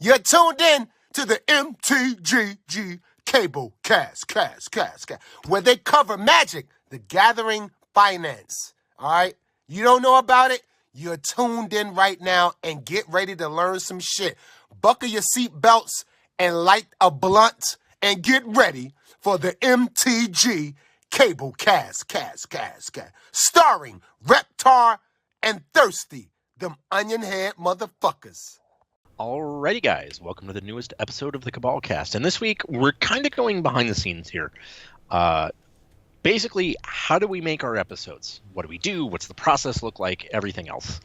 You're tuned in to the MtG Cable cast, where they cover Magic, the Gathering Finance. All right? You don't know about it? You're tuned in right now and get ready to learn some shit. Buckle your seatbelts and light a blunt and get ready for the MtG Cable cast. Starring Reptar and Thirsty, them onion head motherfuckers. Alrighty, guys, welcome to the newest episode of the Cabal cast. And this week, we're kind of going behind the scenes here. Basically, how do we make our episodes? What do we do? What's the process look like? Everything else.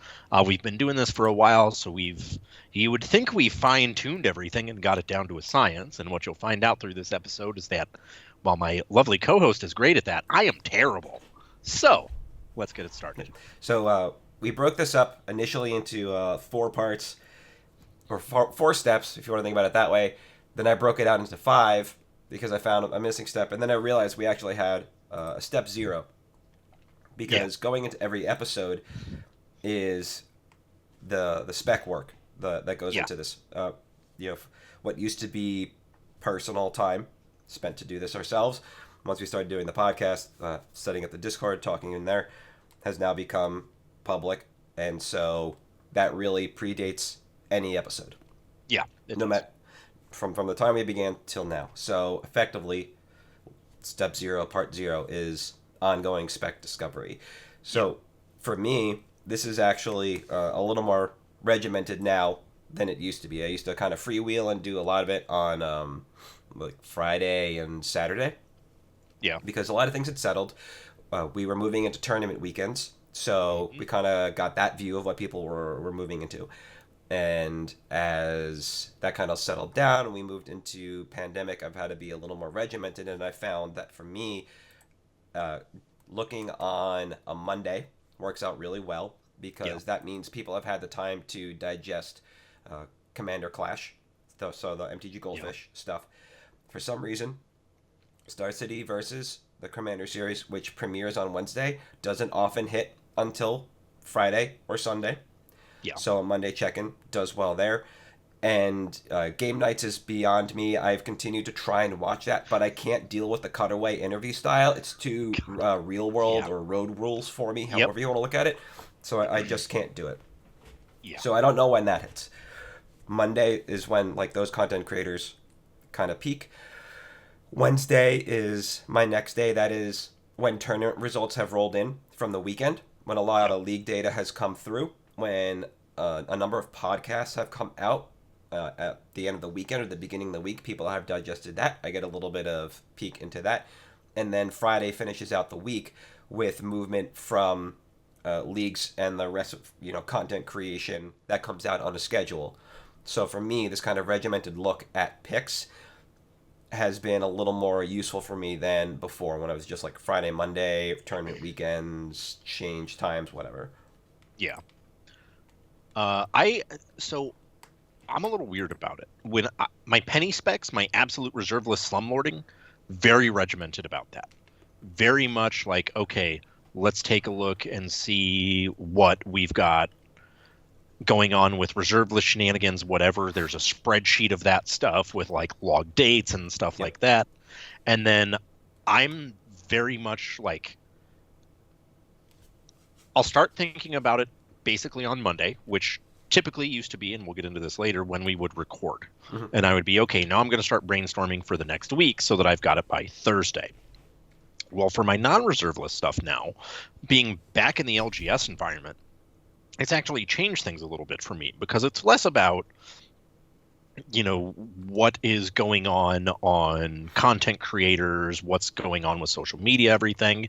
We've been doing this for a while, so you would think we fine-tuned everything and got it down to a science. And what you'll find out through this episode is that, while my lovely co-host is great at that, I am terrible. So, let's get it started. So, we broke this up initially into 4 parts, or four steps, if you want to think about it that way. Then I broke it out into 5 because I found a missing step, and then I realized we actually had a step 0, because going into every episode is the spec work that goes into this. What used to be personal time spent to do this ourselves. Once we started doing the podcast, setting up the Discord, talking in there, has now become public, and so that really predates any episode. Yeah. No matter from the time we began till now. So effectively, step 0, part 0 is ongoing spec discovery. So for me, this is actually a little more regimented now than it used to be. I used to kind of freewheel and do a lot of it on like Friday and Saturday. Yeah. Because a lot of things had settled. We were moving into tournament weekends, so we kind of got that view of what people were moving into. And as that kind of settled down and we moved into pandemic, I've had to be a little more regimented. And I found that for me, looking on a Monday works out really well, because that means people have had the time to digest Commander Clash, so the MTG Goldfish stuff. For some reason, Star City versus the Commander series, which premieres on Wednesday, doesn't often hit until Friday or Sunday. Yeah. So a Monday check-in does well there. And game nights is beyond me. I've continued to try and watch that, but I can't deal with the cutaway interview style. It's too real world or road rules for me, however you want to look at it. So I just can't do it. Yeah. So I don't know when that hits. Monday is when like those content creators kind of peak. Wednesday is my next day. That is when tournament results have rolled in from the weekend, when a lot of league data has come through, when a number of podcasts have come out at the end of the weekend or the beginning of the week. People have digested that. I get a little bit of peek into that. And then Friday finishes out the week with movement from leagues and the rest of content creation that comes out on a schedule. So for me, this kind of regimented look at picks has been a little more useful for me than before, when I was just like Friday, Monday, tournament weekends, change times, whatever. Yeah. I'm a little weird about it. When my penny specs, my absolute reserve list slumlording, very regimented about that. Very much like, okay, let's take a look and see what we've got going on with reserve list shenanigans, whatever. There's a spreadsheet of that stuff with like log dates and stuff like that. And then I'm very much like, I'll start thinking about it basically on Monday, which typically used to be, and we'll get into this later, when we would record. Mm-hmm. And I would be, okay, now I'm going to start brainstorming for the next week so that I've got it by Thursday. Well, for my non-reserve list stuff now, being back in the LGS environment, it's actually changed things a little bit for me, because it's less about, what is going on content creators, what's going on with social media, everything.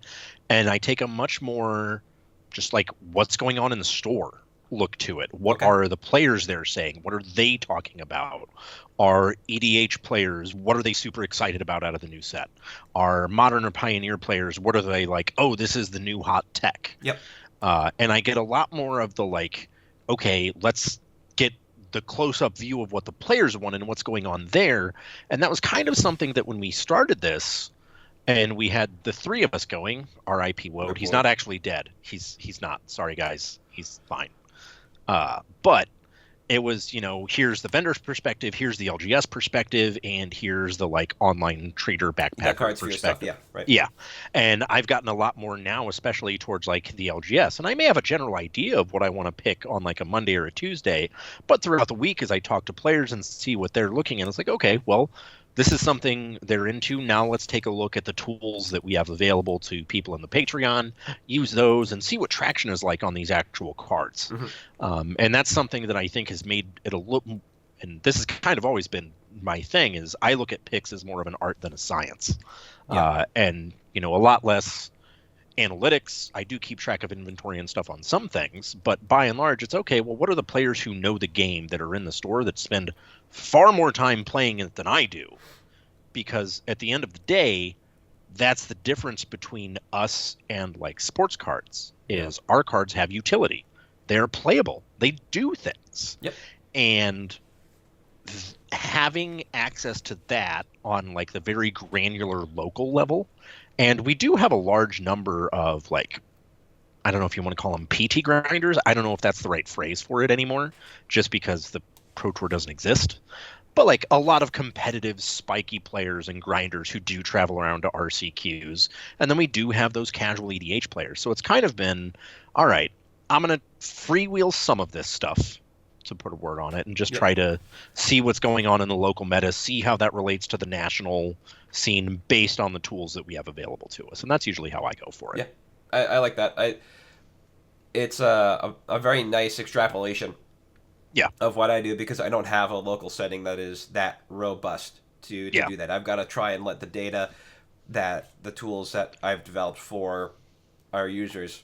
And I take a much more just like what's going on in the store look to it. What are the players there saying? What are they talking about? Are EDH players, what are they super excited about out of the new set? Are Modern or Pioneer players, what are they like, oh, this is the new hot tech? Yep. And I get a lot more of the like, okay, let's get the close-up view of what the players want and what's going on there. And that was kind of something that when we started this, and we had the 3 of us going, R.I.P. Woad. He's not actually dead. He's not. Sorry, guys. He's fine. But it was, here's the vendor's perspective, here's the LGS perspective, and here's the like online trader You got backpacker cards for your stuff, perspective. yeah, right. Yeah. And I've gotten a lot more now, especially towards like the LGS. And I may have a general idea of what I want to pick on like a Monday or a Tuesday, but throughout the week as I talk to players and see what they're looking at, it's like, okay, well, this is something they're into. Now let's take a look at the tools that we have available to people in the Patreon, use those, and see what traction is like on these actual cards. And that's something that I think has made it a little, and this has kind of always been my thing, is I look at picks as more of an art than a science. And, a lot less analytics. I do keep track of inventory and stuff on some things, but by and large, it's okay. Well, what are the players who know the game that are in the store that spend far more time playing it than I do? Because at the end of the day, that's the difference between us and like sports cards is our cards have utility. They're playable. They do things. Yep. And having access to that on like the very granular local level, and we do have a large number of like, I don't know if you want to call them PT grinders. I don't know if that's the right phrase for it anymore, just because the Pro Tour doesn't exist. But like a lot of competitive spiky players and grinders who do travel around to RCQs. And then we do have those casual EDH players. So it's kind of been, all right, I'm going to freewheel some of this stuff, to put a word on it, and just try to see what's going on in the local meta, see how that relates to the national scene based on the tools that we have available to us. And that's usually how I go for it. Yeah, I like that. It's a very nice extrapolation of what I do, because I don't have a local setting that is that robust to do that. I've got to try and let the data that the tools that I've developed for our users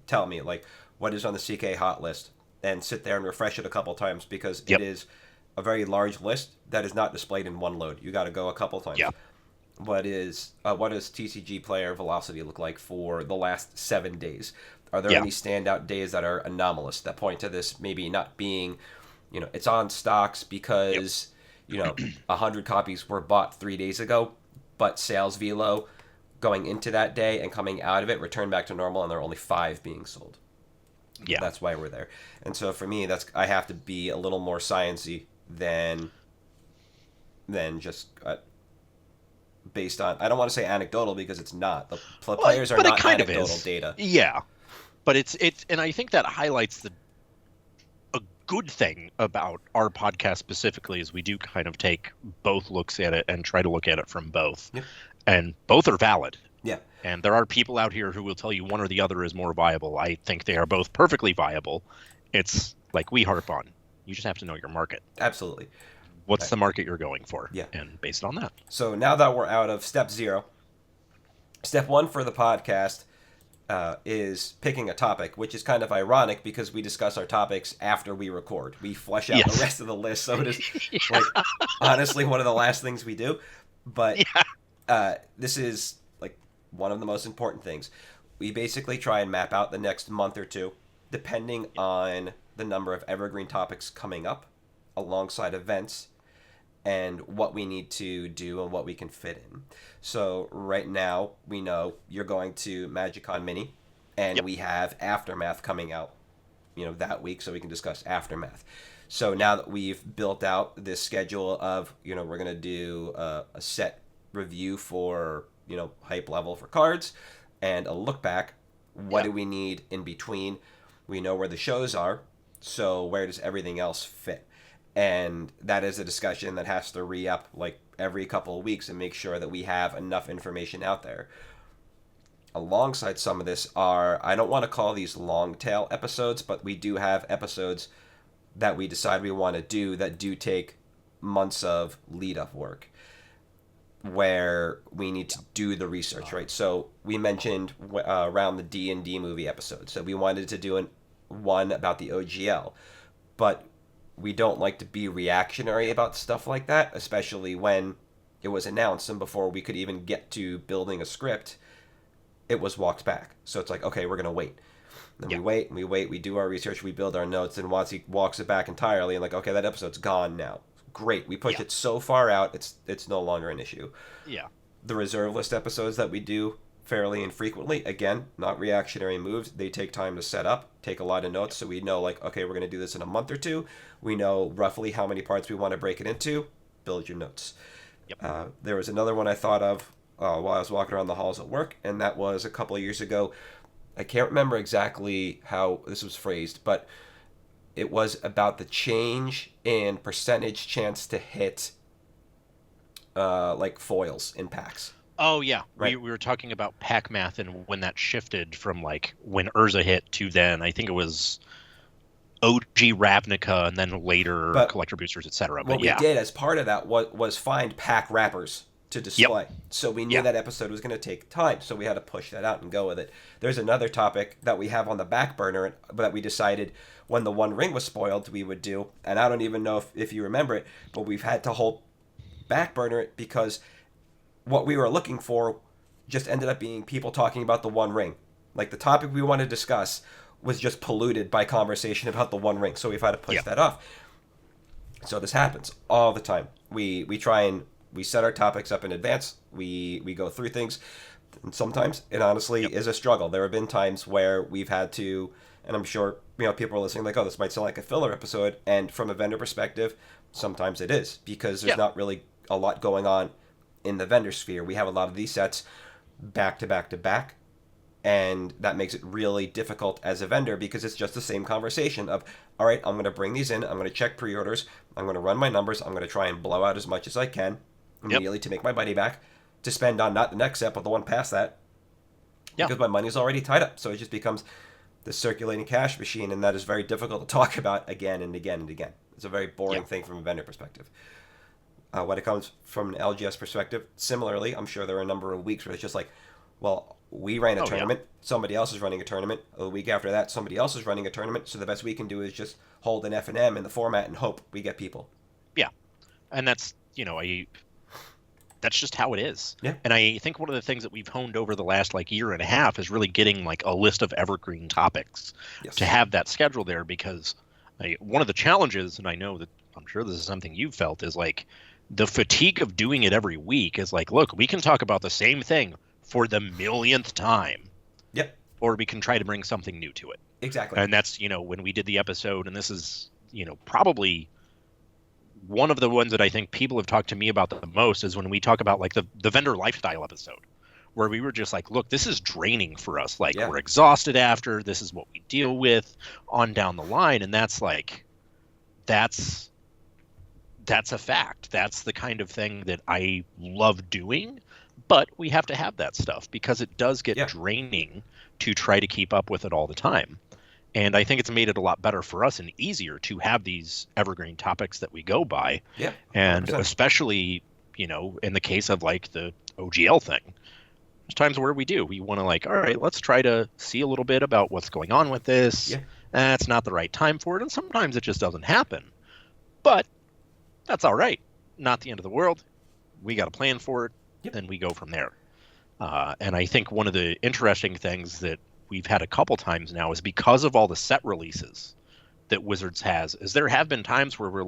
tell me, like, what is on the CK hot list, and sit there and refresh it a couple times, because it is a very large list that is not displayed in one load. You got to go a couple times. What does TCG player velocity look like for the last 7 days? Are there any standout days that are anomalous that point to this maybe not being, it's on stocks because, 100 copies were bought 3 days ago, but sales velo going into that day and coming out of it returned back to normal, and there are only 5 being sold. That's why we're there. And so for me, I have to be a little more sciencey than just based on, I don't want to say anecdotal, because it's not. The players are not anecdotal data. Yeah. But it's and I think that highlights a good thing about our podcast specifically, is we do kind of take both looks at it and try to look at it from both. And both are valid. And there are people out here who will tell you one or the other is more viable. I think they are both perfectly viable. It's like we harp on. You just have to know your market. Absolutely. What's the market you're going for? Yeah. And based on that. So now that we're out of step 0, step 1 for the podcast is picking a topic, which is kind of ironic because we discuss our topics after we record. We flesh out the rest of the list, so it is like honestly one of the last things we do. But this is like one of the most important things. We basically try and map out the next month or two, depending on the number of evergreen topics coming up alongside events and what we need to do and what we can fit in. So right now, we know you're going to MagiCon Mini, and we have Aftermath coming out, that week, so we can discuss Aftermath. So now that we've built out this schedule of, we're going to do a set review for, hype level for cards, and a look back, what do we need in between? We know where the shows are, so where does everything else fit? And that is a discussion that has to re-up like every couple of weeks and make sure that we have enough information out there. Alongside some of this are, I don't want to call these long tail episodes, but we do have episodes that we decide we want to do that do take months of lead-up work, where we need to do the research, right? So we mentioned around the D&D movie episode, so we wanted to do one about the OGL, but we don't like to be reactionary about stuff like that, especially when it was announced and before we could even get to building a script, it was walked back. So it's like, okay, we're going to wait. Then we wait, we do our research, we build our notes, and once he walks it back entirely, and like, okay, that episode's gone now. Great. We pushed it so far out, it's no longer an issue. Yeah. The reserve list episodes that we do fairly infrequently. Again, not reactionary moves. They take time to set up, take a lot of notes, so we know, like, okay, we're going to do this in a month or two. We know roughly how many parts we want to break it into. Build your notes. Yep. There was another one I thought of while I was walking around the halls at work, and that was a couple of years ago. I can't remember exactly how this was phrased, but it was about the change in percentage chance to hit like foils in packs. Oh, yeah. Right. We were talking about pack math and when that shifted from, like, when Urza hit to then, I think it was OG Ravnica and then later But collector boosters, etc. What But yeah. we did as part of that was find pack wrappers to display. So we knew that episode was going to take time, so we had to push that out and go with it. There's another topic that we have on the back burner that we decided when the One Ring was spoiled we would do, and I don't even know if you remember it, but we've had to hold back burner it because what we were looking for just ended up being people talking about the One Ring. Like, the topic we wanted to discuss was just polluted by conversation about the One Ring, so we've had to push that off. So this happens all the time. We try and we set our topics up in advance. We go through things. And sometimes it honestly is a struggle. There have been times where we've had to, and I'm sure people are listening like, oh, this might sound like a filler episode. And from a vendor perspective, sometimes it is, because there's not really a lot going on in the vendor sphere. We have a lot of these sets back to back to back. And that makes it really difficult as a vendor because it's just the same conversation of, all right, I'm going to bring these in. I'm going to check pre-orders. I'm going to run my numbers. I'm going to try and blow out as much as I can immediately to make my money back, to spend on not the next set, but the one past that. Because my money's already tied up. So it just becomes the circulating cash machine, and that is very difficult to talk about again and again and again. It's a very boring thing from a vendor perspective. When it comes from an LGS perspective, similarly, I'm sure there are a number of weeks where it's just like, well, we ran a tournament, somebody else is running a tournament. A week after that, somebody else is running a tournament. So the best we can do is just hold an F&M in the format and hope we get people. Yeah. And that's, that's just how it is. Yeah. And I think one of the things that we've honed over the last year and a half is really getting a list of evergreen topics to have that schedule there, because one of the challenges, and I know that I'm sure this is something you've felt, is the fatigue of doing it every week is look, we can talk about the same thing for the millionth time. Yep. Or we can try to bring something new to it. Exactly. And that's, when we did the episode, and this is, probably one of the ones that I think people have talked to me about the most, is when we talk about the vendor lifestyle episode, where we were just look, this is draining for us. We're exhausted after, this is what we deal with on down the line. And that's that's a fact. That's the kind of thing that I love doing. But we have to have that stuff because it does get draining to try to keep up with it all the time. And I think it's made it a lot better for us and easier to have these evergreen topics that we go by. Yeah. 100%. And especially, in the case of the OGL thing, there's times where we want to all right, let's try to see a little bit about what's going on with this. Yeah. It's not the right time for it. And sometimes it just doesn't happen. But that's all right. Not the end of the world. We got a plan for it. Yep. And we go from there. And I think one of the interesting things that we've had a couple times now is because of all the set releases that Wizards has, is there have been times where we're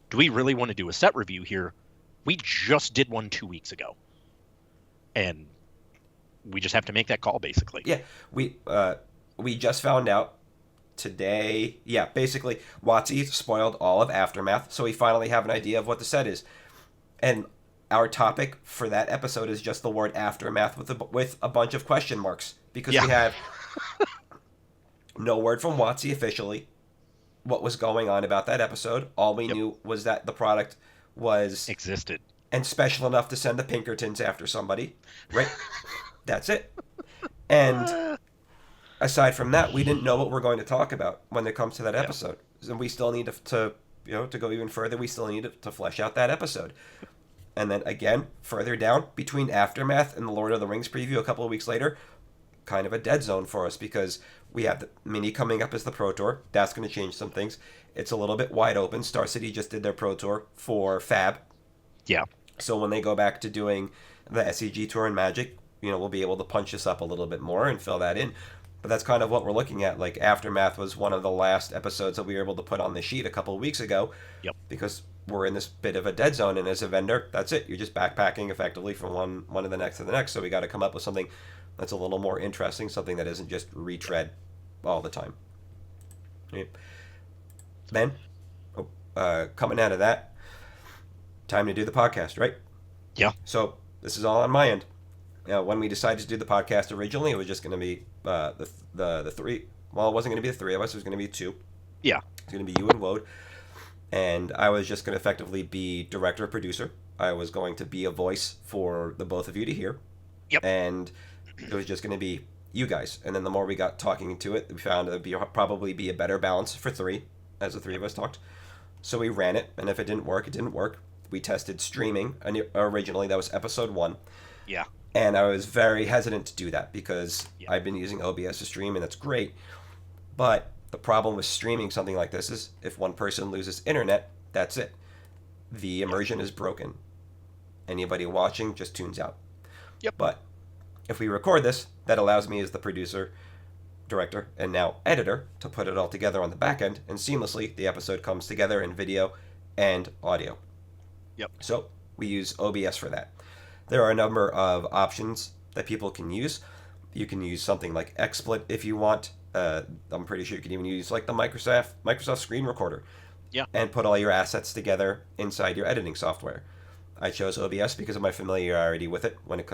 do we really want to do a set review here? We just did one 2 weeks ago. And we just have to make that call, basically. Yeah. We just found out today. Yeah, basically, WotC spoiled all of Aftermath, so we finally have an idea of what the set is. And our topic for that episode is just the word Aftermath with a bunch of question marks, because we have no word from WotC officially what was going on about that episode. All we knew was that the product existed and special enough to send the Pinkertons after somebody, right? That's it. And aside from that, we didn't know what we're going to talk about when it comes to that episode. And we still need to go even further. We still need to flesh out that episode. And then again, further down, between Aftermath and the Lord of the Rings preview a couple of weeks later, kind of a dead zone for us, because we have the Mini coming up as the Pro Tour. That's going to change some things. It's a little bit wide open. Star City just did their Pro Tour for Fab. Yeah. So when they go back to doing the SEG Tour and Magic, we'll be able to punch this up a little bit more and fill that in. But that's kind of what we're looking at. Aftermath was one of the last episodes that we were able to put on the sheet a couple of weeks ago. Yep. Because we're in this bit of a dead zone, and as a vendor, that's it. You're just backpacking effectively from one to the next to the next. So we got to come up with something that's a little more interesting, something that isn't just retread all the time. Right. Then, coming out of that, time to do the podcast, right? Yeah. So this is all on my end. When we decided to do the podcast originally, it was just going to be the three. Well, it wasn't going to be the three of us. It was going to be two. Yeah. It's going to be you and Wode. And I was just going to effectively be director, producer. I was going to be a voice for the both of you to hear. Yep. And it was just going to be you guys. And then the more we got talking into it, we found it would probably be a better balance for three, as the three of us talked. So we ran it, and if it didn't work, it didn't work. We tested streaming, and originally that was episode 1. Yeah. And I was very hesitant to do that because Yeah. I've been using OBS to stream, and that's great. But the problem with streaming something like this is if one person loses internet, that's it. The immersion is broken. Anybody watching just tunes out. Yep. But if we record this, that allows me as the producer, director, and now editor to put it all together on the back end, and seamlessly the episode comes together in video and audio. Yep. So we use OBS for that. There are a number of options that people can use. You can use something like XSplit if you want. I'm pretty sure you can even use like the Microsoft Screen Recorder. Yeah. And put all your assets together inside your editing software. I chose OBS because of my familiarity with it when it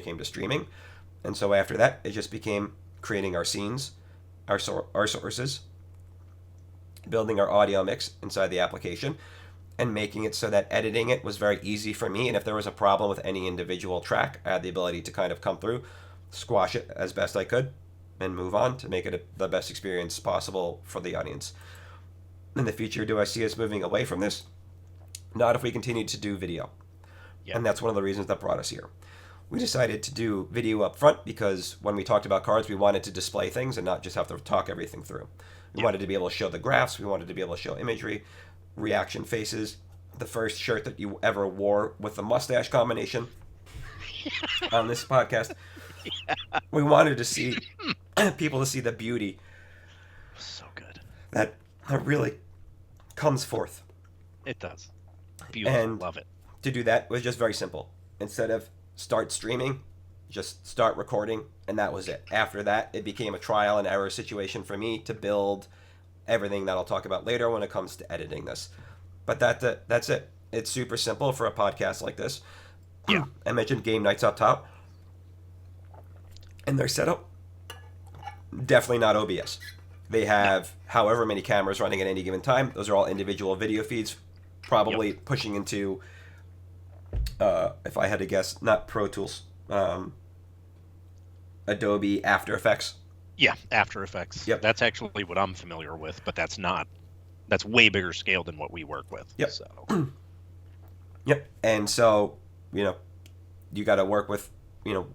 came to streaming. And so after that, it just became creating our scenes, our sources, building our audio mix inside the application, and making it so that editing it was very easy for me. And if there was a problem with any individual track, I had the ability to kind of come through, squash it as best I could, and move on to make it the best experience possible for the audience. In the future, do I see us moving away from this? Not if we continue to do video. Yeah. And that's one of the reasons that brought us here. We decided to do video up front because when we talked about cards, we wanted to display things and not just have to talk everything through. We wanted to be able to show the graphs. We wanted to be able to show imagery, reaction faces. The first shirt that you ever wore with the mustache combination on this podcast. Yeah. We wanted to see people to see the beauty. So good. That really comes forth. It does. Beautiful. And love it. To do that was just very simple. Instead of start streaming, just start recording, and that was it. After that, it became a trial and error situation for me to build everything that I'll talk about later when it comes to editing this. But that's it. It's super simple for a podcast like this. Yeah. I mentioned game nights up top. And their setup, definitely not OBS. They have however many cameras running at any given time. Those are all individual video feeds, probably pushing into, if I had to guess, not Pro Tools, Adobe After Effects. Yeah, After Effects. Yep. That's actually what I'm familiar with, but that's way bigger scale than what we work with. Yep. So. Yep. And so, you got to work with,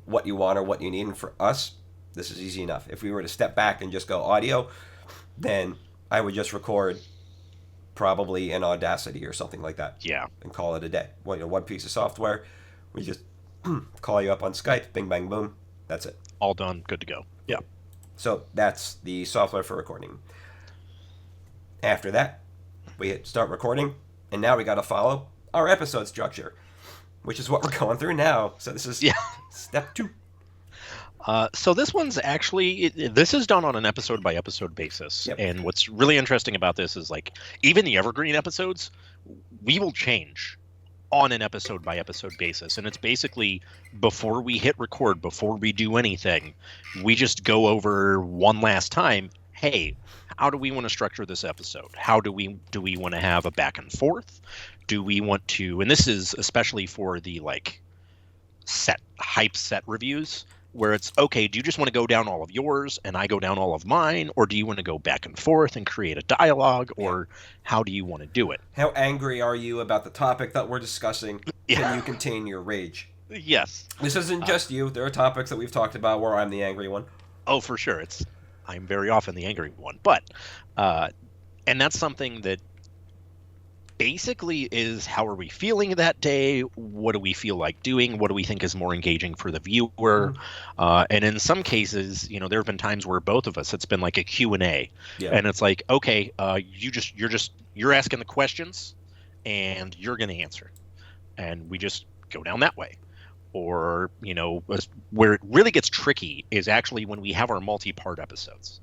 what you want or what you need. And for us, this is easy enough. If we were to step back and just go audio, then I would just record probably in Audacity or something like that. Yeah. And call it a day. Well, one piece of software. We just call you up on Skype, bing, bang, boom. That's it. All done. Good to go. Yeah. So that's the software for recording. After that, we hit start recording, and now we got to follow our episode structure, which is what we're going through now. So this is step 2. So this one's actually, this is done on an episode by episode basis. Yep. And what's really interesting about this is like, even the evergreen episodes, we will change on an episode by episode basis. And it's basically before we hit record, before we do anything, we just go over one last time, hey, how do we want to structure this episode? How do we want to have a back and forth? Do we want to, and this is especially for the like hype set reviews, where it's, okay, do you just want to go down all of yours and I go down all of mine? Or do you want to go back and forth and create a dialogue? Or how do you want to do it? How angry are you about the topic that we're discussing? Yeah. Can you contain your rage? Yes. This isn't just you. There are topics that we've talked about where I'm the angry one. Oh, for sure. I'm very often the angry one. But, and that's something that basically is, how are we feeling that day? What do we feel like doing? What do we think is more engaging for the viewer? And in some cases, there have been times where both of us, it's been like a Q&A. Yeah. And it's like, okay, you're asking the questions and you're going to answer. And we just go down that way. Or, where it really gets tricky is actually when we have our multi-part episodes.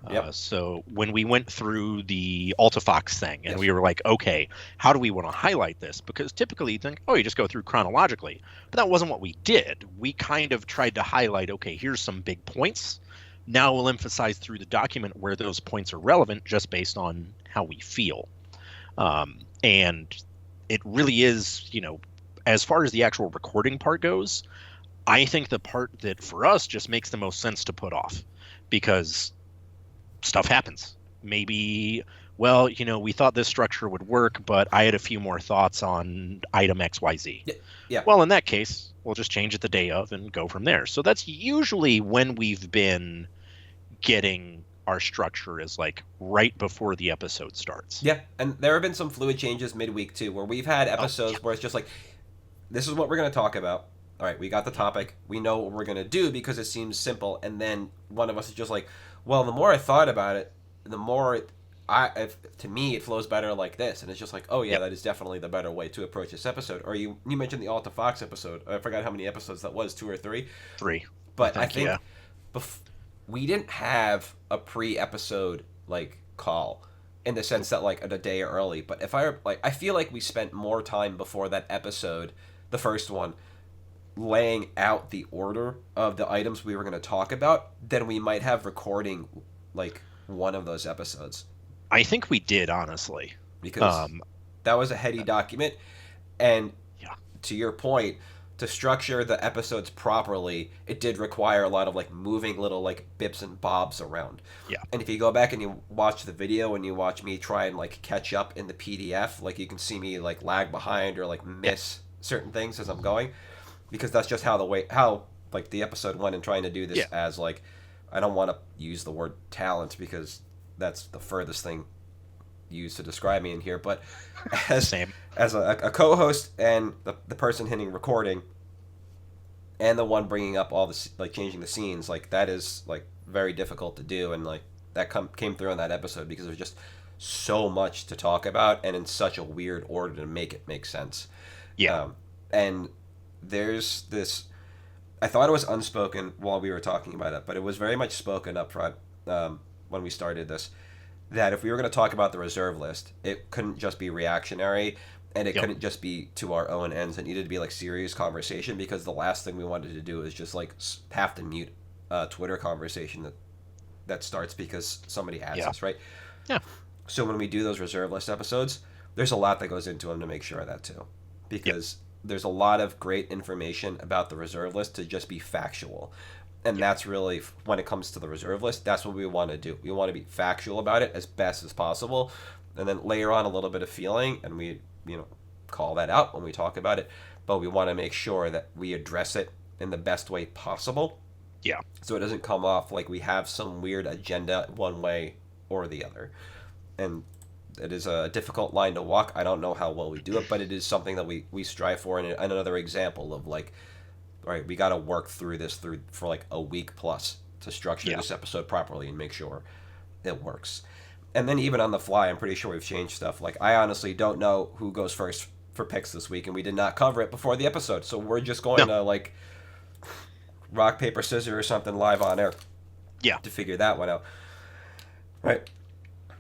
Yep. So when we went through the AltaFox thing and we were like, okay, how do we want to highlight this? Because typically you think, oh, you just go through chronologically. But that wasn't what we did. We kind of tried to highlight, okay, here's some big points. Now we'll emphasize through the document where those points are relevant just based on how we feel. And it really is, as far as the actual recording part goes, I think the part that for us just makes the most sense to put off because stuff happens. Maybe, well, we thought this structure would work, but I had a few more thoughts on item XYZ. Yeah. Well, in that case, we'll just change it the day of and go from there. So that's usually when we've been getting our structure is like right before the episode starts. Yeah, and there have been some fluid changes midweek too, where we've had episodes where it's just like, this is what we're going to talk about. All right, we got the topic. We know what we're going to do because it seems simple. And then one of us is just like, well, the more I thought about it, the more to me, it flows better like this. And it's just like, oh, yeah, that is definitely the better way to approach this episode. Or you mentioned the AltaFox episode. I forgot how many episodes that was, 2 or 3? 3. But I think we didn't have a pre-episode, call in the sense that, a day early. But if I feel like we spent more time before that episode, the first one, laying out the order of the items we were going to talk about than we might have recording one of those episodes. I think we did, honestly, because that was a heady document, and to your point, to structure the episodes properly, it did require a lot of moving little bips and bobs around. And if you go back and you watch the video and you watch me try and catch up in the PDF, you can see me lag behind or miss certain things as I'm going. Because that's just how the episode went, and trying to do this as I don't want to use the word talent because that's the furthest thing used to describe me in here, but as a co-host and the person hitting recording and the one bringing up all the changing the scenes, that is very difficult to do, and that came through in that episode because there's just so much to talk about and in such a weird order to make it make sense. And there's this, I thought it was unspoken while we were talking about it, but it was very much spoken up front when we started this, that if we were going to talk about the reserve list, it couldn't just be reactionary, and it couldn't just be to our own ends. It needed to be serious conversation, because the last thing we wanted to do is just have to mute a Twitter conversation that starts because somebody adds us, right? So when we do those reserve list episodes, there's a lot that goes into them to make sure of that too, because there's a lot of great information about the reserve list to just be factual. And that's really, when it comes to the reserve list, that's what we want to do. We want to be factual about it as best as possible, and then layer on a little bit of feeling, and we, call that out when we talk about it. But we want to make sure that we address it in the best way possible. So it doesn't come off like we have some weird agenda one way or the other. And it is a difficult line to walk. I don't know how well we do it, but it is something that we strive for. And another example of all right, we got to work through this for a week plus to structure this episode properly and make sure it works. And then even on the fly, I'm pretty sure we've changed stuff. I honestly don't know who goes first for picks this week, and we did not cover it before the episode. So we're just going to rock, paper, scissors or something live on air. To figure that one out. Right.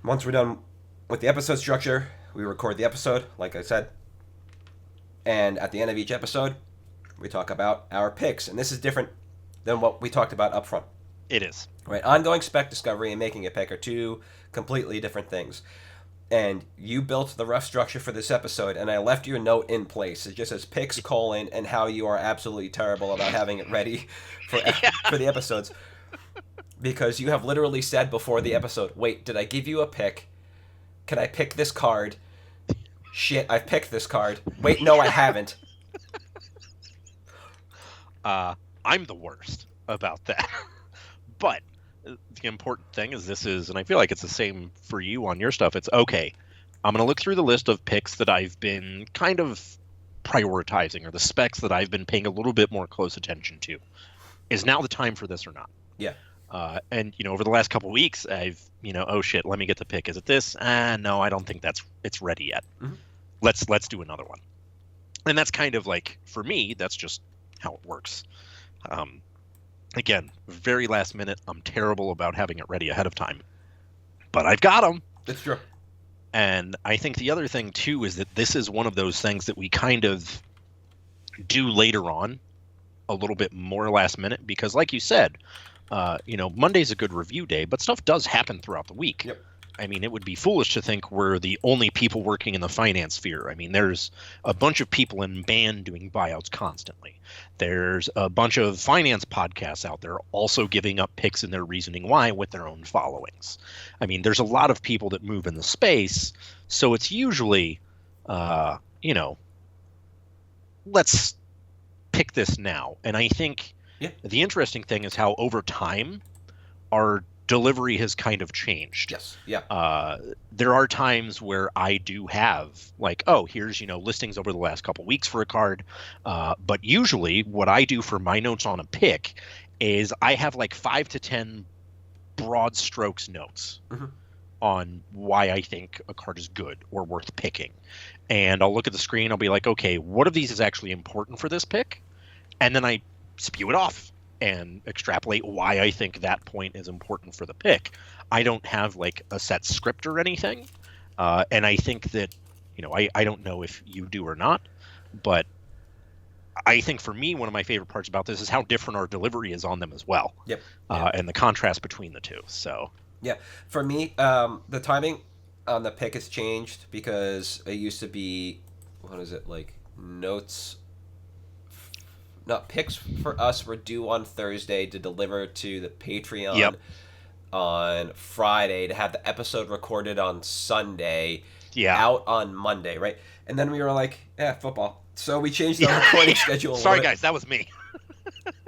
Once we're done with the episode structure, we record the episode, like I said. And at the end of each episode, we talk about our picks. And this is different than what we talked about up front. It is. Right. Ongoing spec discovery and making a pick are two completely different things. And you built the rough structure for this episode, and I left your note in place. It just says picks, and how you are absolutely terrible about having it ready for the episodes. Because you have literally said before the episode, wait, did I give you a pick? Can I pick this card? Shit, I've picked this card. Wait, no, I haven't. I'm the worst about that. But the important thing is and I feel like it's the same for you on your stuff. It's okay. I'm going to look through the list of picks that I've been kind of prioritizing, or the specs that I've been paying a little bit more close attention to. Is now the time for this or not? And over the last couple of weeks, I've oh shit, let me get the pick. Is it this? No, I don't think it's ready yet. let's do another one. And that's kind of like, for me, that's just how it works. Again, very last minute. I'm terrible about having it ready ahead of time, but I've got them. It's true. And I think the other thing too is that this is one of those things that we kind of do later on, a little bit more last minute, because like you said, Monday's a good review day, but stuff does happen throughout the week. Yep. I mean, it would be foolish to think we're the only people working in the finance sphere. I mean, there's a bunch of people in band doing buyouts constantly. There's a bunch of finance podcasts out there also giving up picks in their reasoning why with their own followings. I mean, there's a lot of people that move in the space, so it's usually, let's pick this now. And I think the interesting thing is how over time our delivery has kind of changed. Yes. Yeah. There are times where I do have like, oh, here's, listings over the last couple weeks for a card. But usually what I do for my notes on a pick is I have like 5 to 10 broad strokes notes on why I think a card is good or worth picking. And I'll look at the screen. I'll be like, okay, what of these is actually important for this pick? And then I spew it off and extrapolate why I think that point is important for the pick. I don't have like a set script or anything. And I think that, I don't know if you do or not, but I think for me, one of my favorite parts about this is how different our delivery is on them as well. Yep. And the contrast between the two. So yeah, for me, the timing on the pick has changed because it used to be, what is it, like notes. Not picks for us were due on Thursday to deliver to the Patreon on Friday to have the episode recorded on Sunday, out on Monday, right? And then we were like, football. So we changed the recording schedule. Sorry, guys, that was me.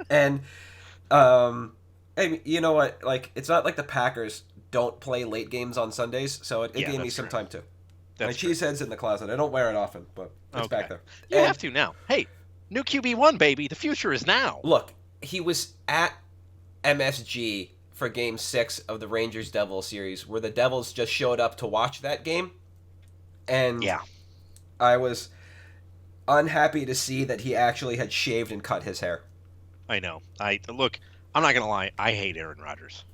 And, hey, you know what? Like, it's not like the Packers don't play late games on Sundays, so it gave me some time too. My cheese head's in the closet. I don't wear it often, but it's back there. You have to now. Hey. New QB1, baby. The future is now. Look, he was at MSG for Game 6 of the Rangers-Devils series, where the Devils just showed up to watch that game. And I was unhappy to see that he actually had shaved and cut his hair. I know. I'm not going to lie. I hate Aaron Rodgers.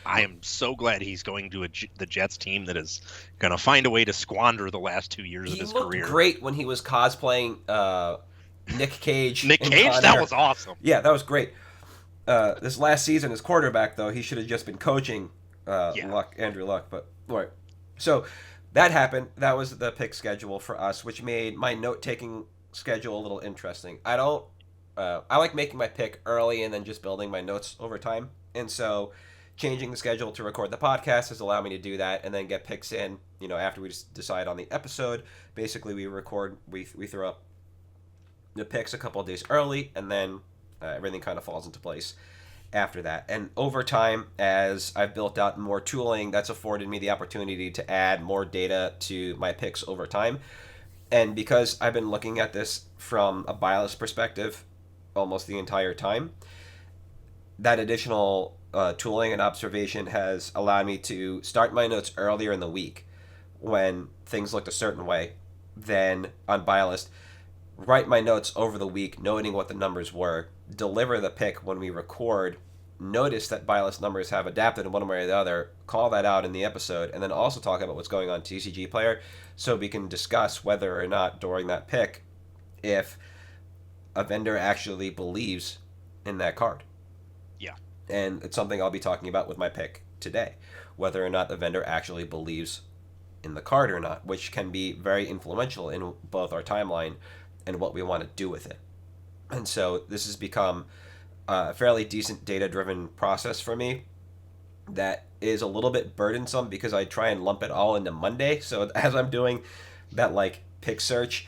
I am so glad he's going to the Jets team that is going to find a way to squander the last 2 years of his career. He looked great when he was cosplaying Nick Cage. That was awesome. Yeah, that was great. This last season as quarterback, though, he should have just been coaching Andrew Luck. But right. So that happened. That was the pick schedule for us, which made my note-taking schedule a little interesting. I like making my pick early and then just building my notes over time. And so changing the schedule to record the podcast has allowed me to do that and then get picks in, after we just decide on the episode. Basically, we throw up the picks a couple of days early, and then everything kind of falls into place after that. And over time, as I've built out more tooling, that's afforded me the opportunity to add more data to my picks over time. And because I've been looking at this from a bias perspective almost the entire time, that additional tooling and observation has allowed me to start my notes earlier in the week when things looked a certain way than on buy list. Write my notes over the week, noting what the numbers were, deliver the pick when we record, notice that buy list numbers have adapted in one way or the other, call that out in the episode, and then also talk about what's going on TCG Player so we can discuss whether or not during that pick if a vendor actually believes in that card. Yeah. And it's something I'll be talking about with my pick today, whether or not the vendor actually believes in the card or not, which can be very influential in both our timeline and what we want to do with it. And so this has become a fairly decent data-driven process for me that is a little bit burdensome because I try and lump it all into Monday. So as I'm doing that pick search,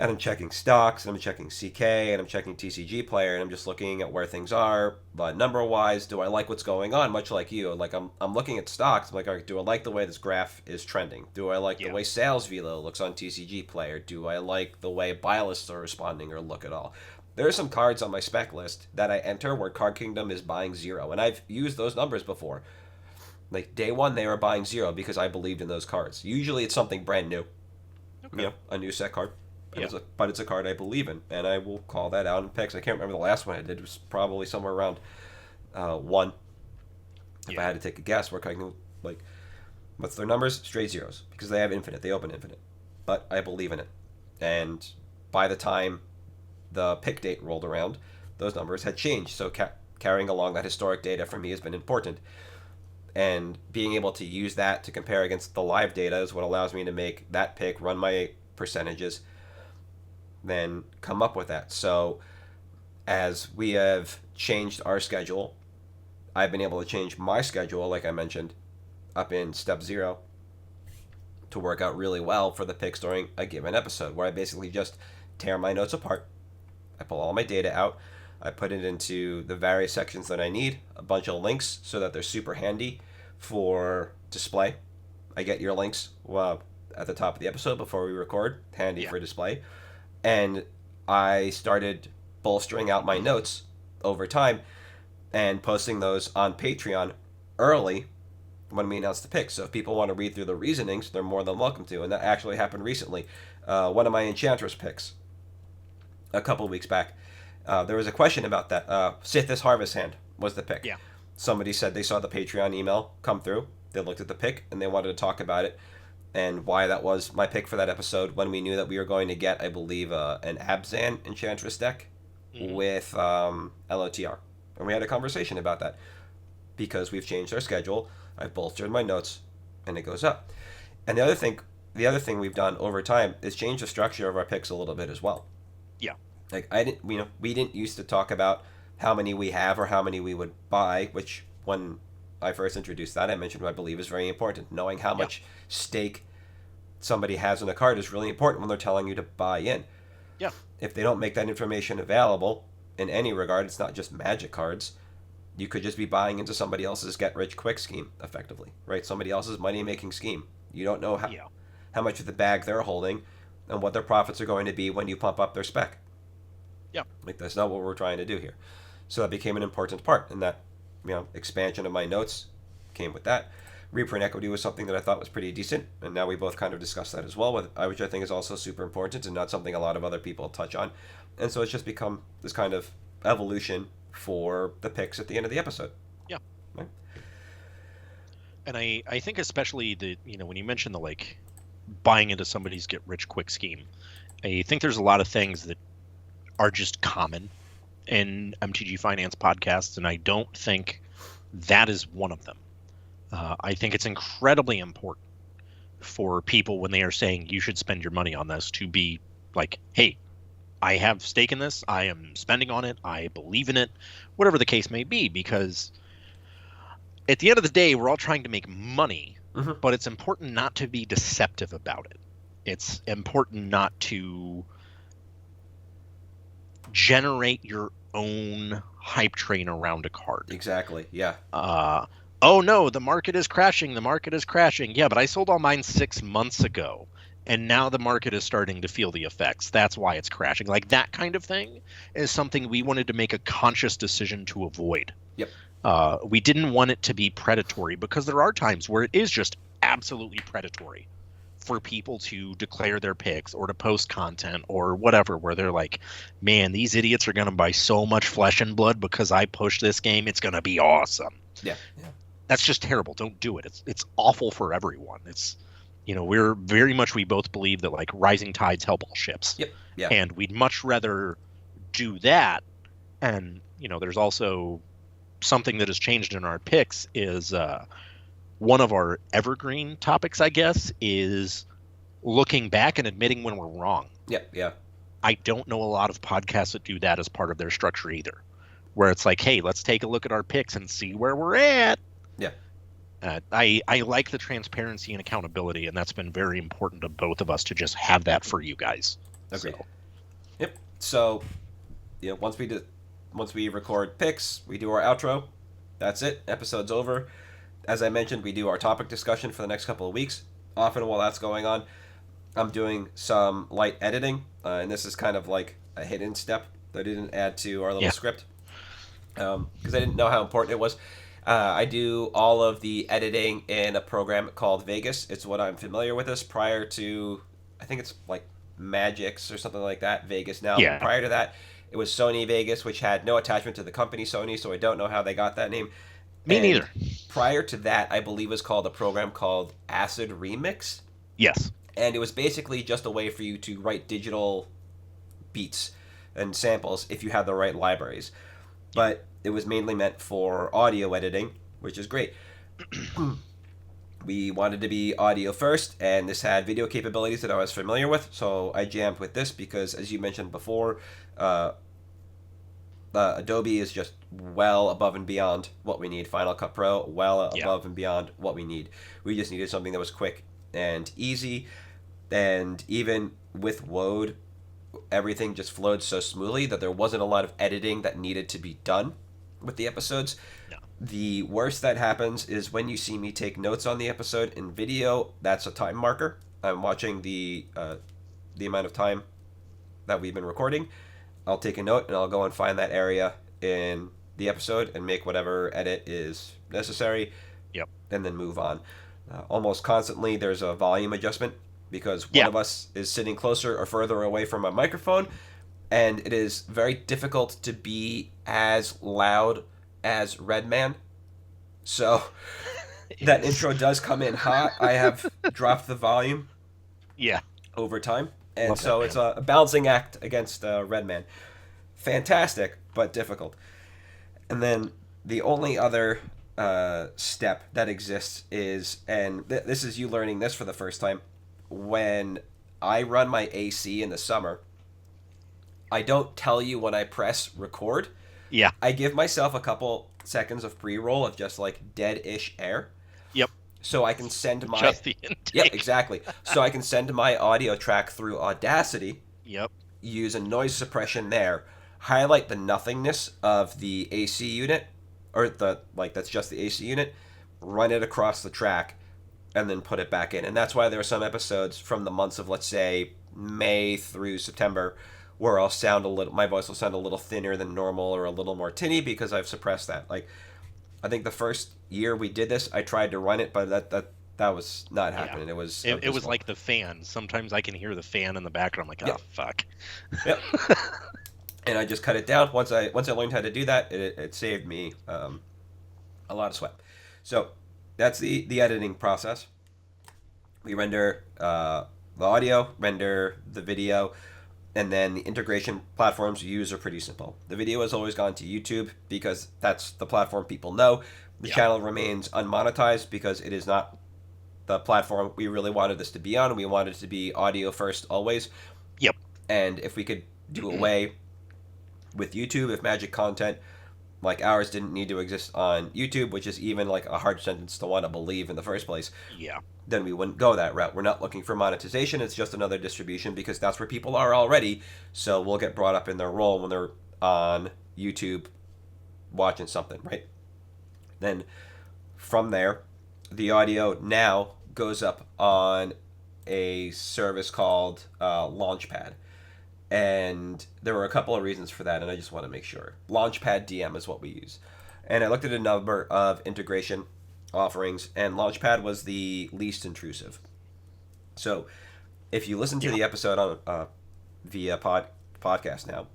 and I'm checking stocks, and I'm checking CK, and I'm checking TCG Player, and I'm just looking at where things are, but number-wise, do I like what's going on? Much like you, I'm looking at stocks. I'm like, all right, do I like the way this graph is trending? Do I like the way sales velo looks on TCG Player? Do I like the way buy lists are responding or look at all? There are some cards on my spec list that I enter where Card Kingdom is buying 0, and I've used those numbers before. Day one, they were buying 0 because I believed in those cards. Usually, it's something brand new. a new set card. And Yeah. but it's a card I believe in, and I will call that out in picks. I can't remember the last one I did. It was probably somewhere around 1. If I had to take a guess, where I can, like, what's their numbers? Straight zeros, because they have infinite. They open infinite. But I believe in it. And by the time the pick date rolled around, those numbers had changed. So carrying along that historic data for me has been important. And being able to use that to compare against the live data is what allows me to make that pick, run my percentages, then come up with that. So as we have changed our schedule, I've been able to change my schedule, like I mentioned, up in step 0 to work out really well for the picks during a given episode, where I basically just tear my notes apart. I pull all my data out. I put it into the various sections that I need, a bunch of links so that they're super handy for display. I get your links at the top of the episode before we record, handy for display. And I started bolstering out my notes over time and posting those on Patreon early when we announced the picks. So if people want to read through the reasonings, they're more than welcome to. And that actually happened recently. One of my Enchantress picks a couple of weeks back, there was a question about that. Sithis Harvest Hand was the pick. Yeah. Somebody said they saw the Patreon email come through. They looked at the pick and they wanted to talk about it and why that was my pick for that episode, when we knew that we were going to get, I believe, an Abzan Enchantress deck with LOTR. And we had a conversation about that because we've changed our schedule. I've bolstered my notes and it goes up. And the other thing we've done over time is change the structure of our picks a little bit as well. Yeah. Like we didn't used to talk about how many we have or how many we would buy, which when I first introduced that, I mentioned what I believe is very important. Knowing how much stake somebody has in a card is really important when they're telling you to buy in. Yeah. If they don't make that information available in any regard, it's not just Magic cards. You could just be buying into somebody else's get-rich-quick scheme, effectively, right? Somebody else's money-making scheme. You don't know how much of the bag they're holding and what their profits are going to be when you pump up their spec. Yeah. Like, that's not what we're trying to do here. So that became an important part, and that expansion of my notes came with that. Reprint equity was something that I thought was pretty decent, and now we both kind of discussed that as well, which I think is also super important and not something a lot of other people touch on. And so it's just become this kind of evolution for the picks at the end of the episode. Yeah. Right? And I think especially when you mention the buying into somebody's get rich quick scheme, I think there's a lot of things that are just common in MTG Finance podcasts, and I don't think that is one of them. I think it's incredibly important for people when they are saying you should spend your money on this to be like, hey, I have stake in this, I am spending on it, I believe in it, whatever the case may be, because at the end of the day, we're all trying to make money, but it's important not to be deceptive about it. It's important not to generate your own hype train around a card. Exactly, yeah. Oh no, the market is crashing. Yeah, but I sold all mine 6 months ago, and now the market is starting to feel the effects. That's why it's crashing. Like, that kind of thing is something we wanted to make a conscious decision to avoid. Yep. We didn't want it to be predatory, because there are times where it is just absolutely predatory for people to declare their picks or to post content or whatever, where they're like, man, these idiots are going to buy so much flesh and blood because I pushed this game. It's going to be awesome. Yeah. That's just terrible. Don't do it. It's awful for everyone. It's, we both believe that rising tides help all ships. Yep. Yeah. And we'd much rather do that. And, there's also something that has changed in our picks is one of our evergreen topics, I guess, is looking back and admitting when we're wrong. Yeah. I don't know a lot of podcasts that do that as part of their structure either, where it's like, hey, let's take a look at our picks and see where we're at. Yeah. I like the transparency and accountability, and that's been very important to both of us to just have that for you guys. Agreed. Yep. So, once we record picks, we do our outro. That's it. Episode's over. As I mentioned, we do our topic discussion for the next couple of weeks. Often while that's going on, I'm doing some light editing, and this is kind of like a hidden step that I didn't add to our little script because I didn't know how important it was. I do all of the editing in a program called Vegas. It's what I'm familiar with this prior to I think it's like Magix or something like that, Vegas now. Yeah. Prior to that, it was Sony Vegas, which had no attachment to the company Sony, so I don't know how they got that name. Me And neither. prior to that, I believe was called a program called Acid Remix, Yes. and it was basically just a way for you to write digital beats and samples if you had the right libraries. But it was mainly meant for audio editing, which is great. We wanted to be audio first, and this had video capabilities that I was familiar with, so I jammed with this because, as you mentioned before, Adobe is just well above and beyond what we need. Final Cut Pro, well above and beyond what we need. We just needed something that was quick and easy, and even with Wode, everything just flowed so smoothly that there wasn't a lot of editing that needed to be done with the episodes. No. The worst that happens is when you see me take notes on the episode in video. That's a time marker. I'm watching the amount of time that we've been recording. I'll take a note and I'll go and find that area in the episode and make whatever edit is necessary. Yep. And then move on. Almost constantly there's a volume adjustment because one of us is sitting closer or further away from a microphone, and it is very difficult to be as loud as Redman. So that intro does come in hot. I have dropped the volume over time, and Love so that, it's a balancing act against Redman. Fantastic, but difficult. And then the only other step that exists is, and this is you learning this for the first time, when I run my AC in the summer, I don't tell you when I press record. Yeah. I give myself a couple seconds of pre-roll of just like dead-ish air. Yep. So I can send my... Just the intake. Yep, exactly. So I can send my audio track through Audacity. Yep. Use a noise suppression there. Highlight the nothingness of the AC unit, or that's just the AC unit. Run it across the track, and then put it back in. And that's why there are some episodes from the months of, let's say, May through September, where my voice will sound a little thinner than normal or a little more tinny because I've suppressed that. Like, I think the first year we did this, I tried to run it, but that was not happening. Yeah. It was like the fan. Sometimes I can hear the fan in the background. I'm like, oh, fuck. Yep. And I just cut it down. Once I learned how to do that, it saved me a lot of sweat. So that's the editing process. We render the audio, render the video, and then the integration platforms we use are pretty simple. The video has always gone to YouTube because that's the platform people know. The channel remains unmonetized because it is not the platform we really wanted this to be on. We wanted it to be audio first always. Yep. And if we could do away with YouTube, if Magic content like ours didn't need to exist on YouTube, which is even like a hard sentence to want to believe in the first place, then we wouldn't go that route. We're not looking for monetization. It's just another distribution because that's where people are already. So we'll get brought up in their role when they're on YouTube watching something, right? Then from there, the audio now goes up on a service called Launchpad. And there were a couple of reasons for that, and I just want to make sure. Launchpad DM is what we use. And I looked at a number of integration offerings, and Launchpad was the least intrusive. So if you listen to the episode on via podcast now,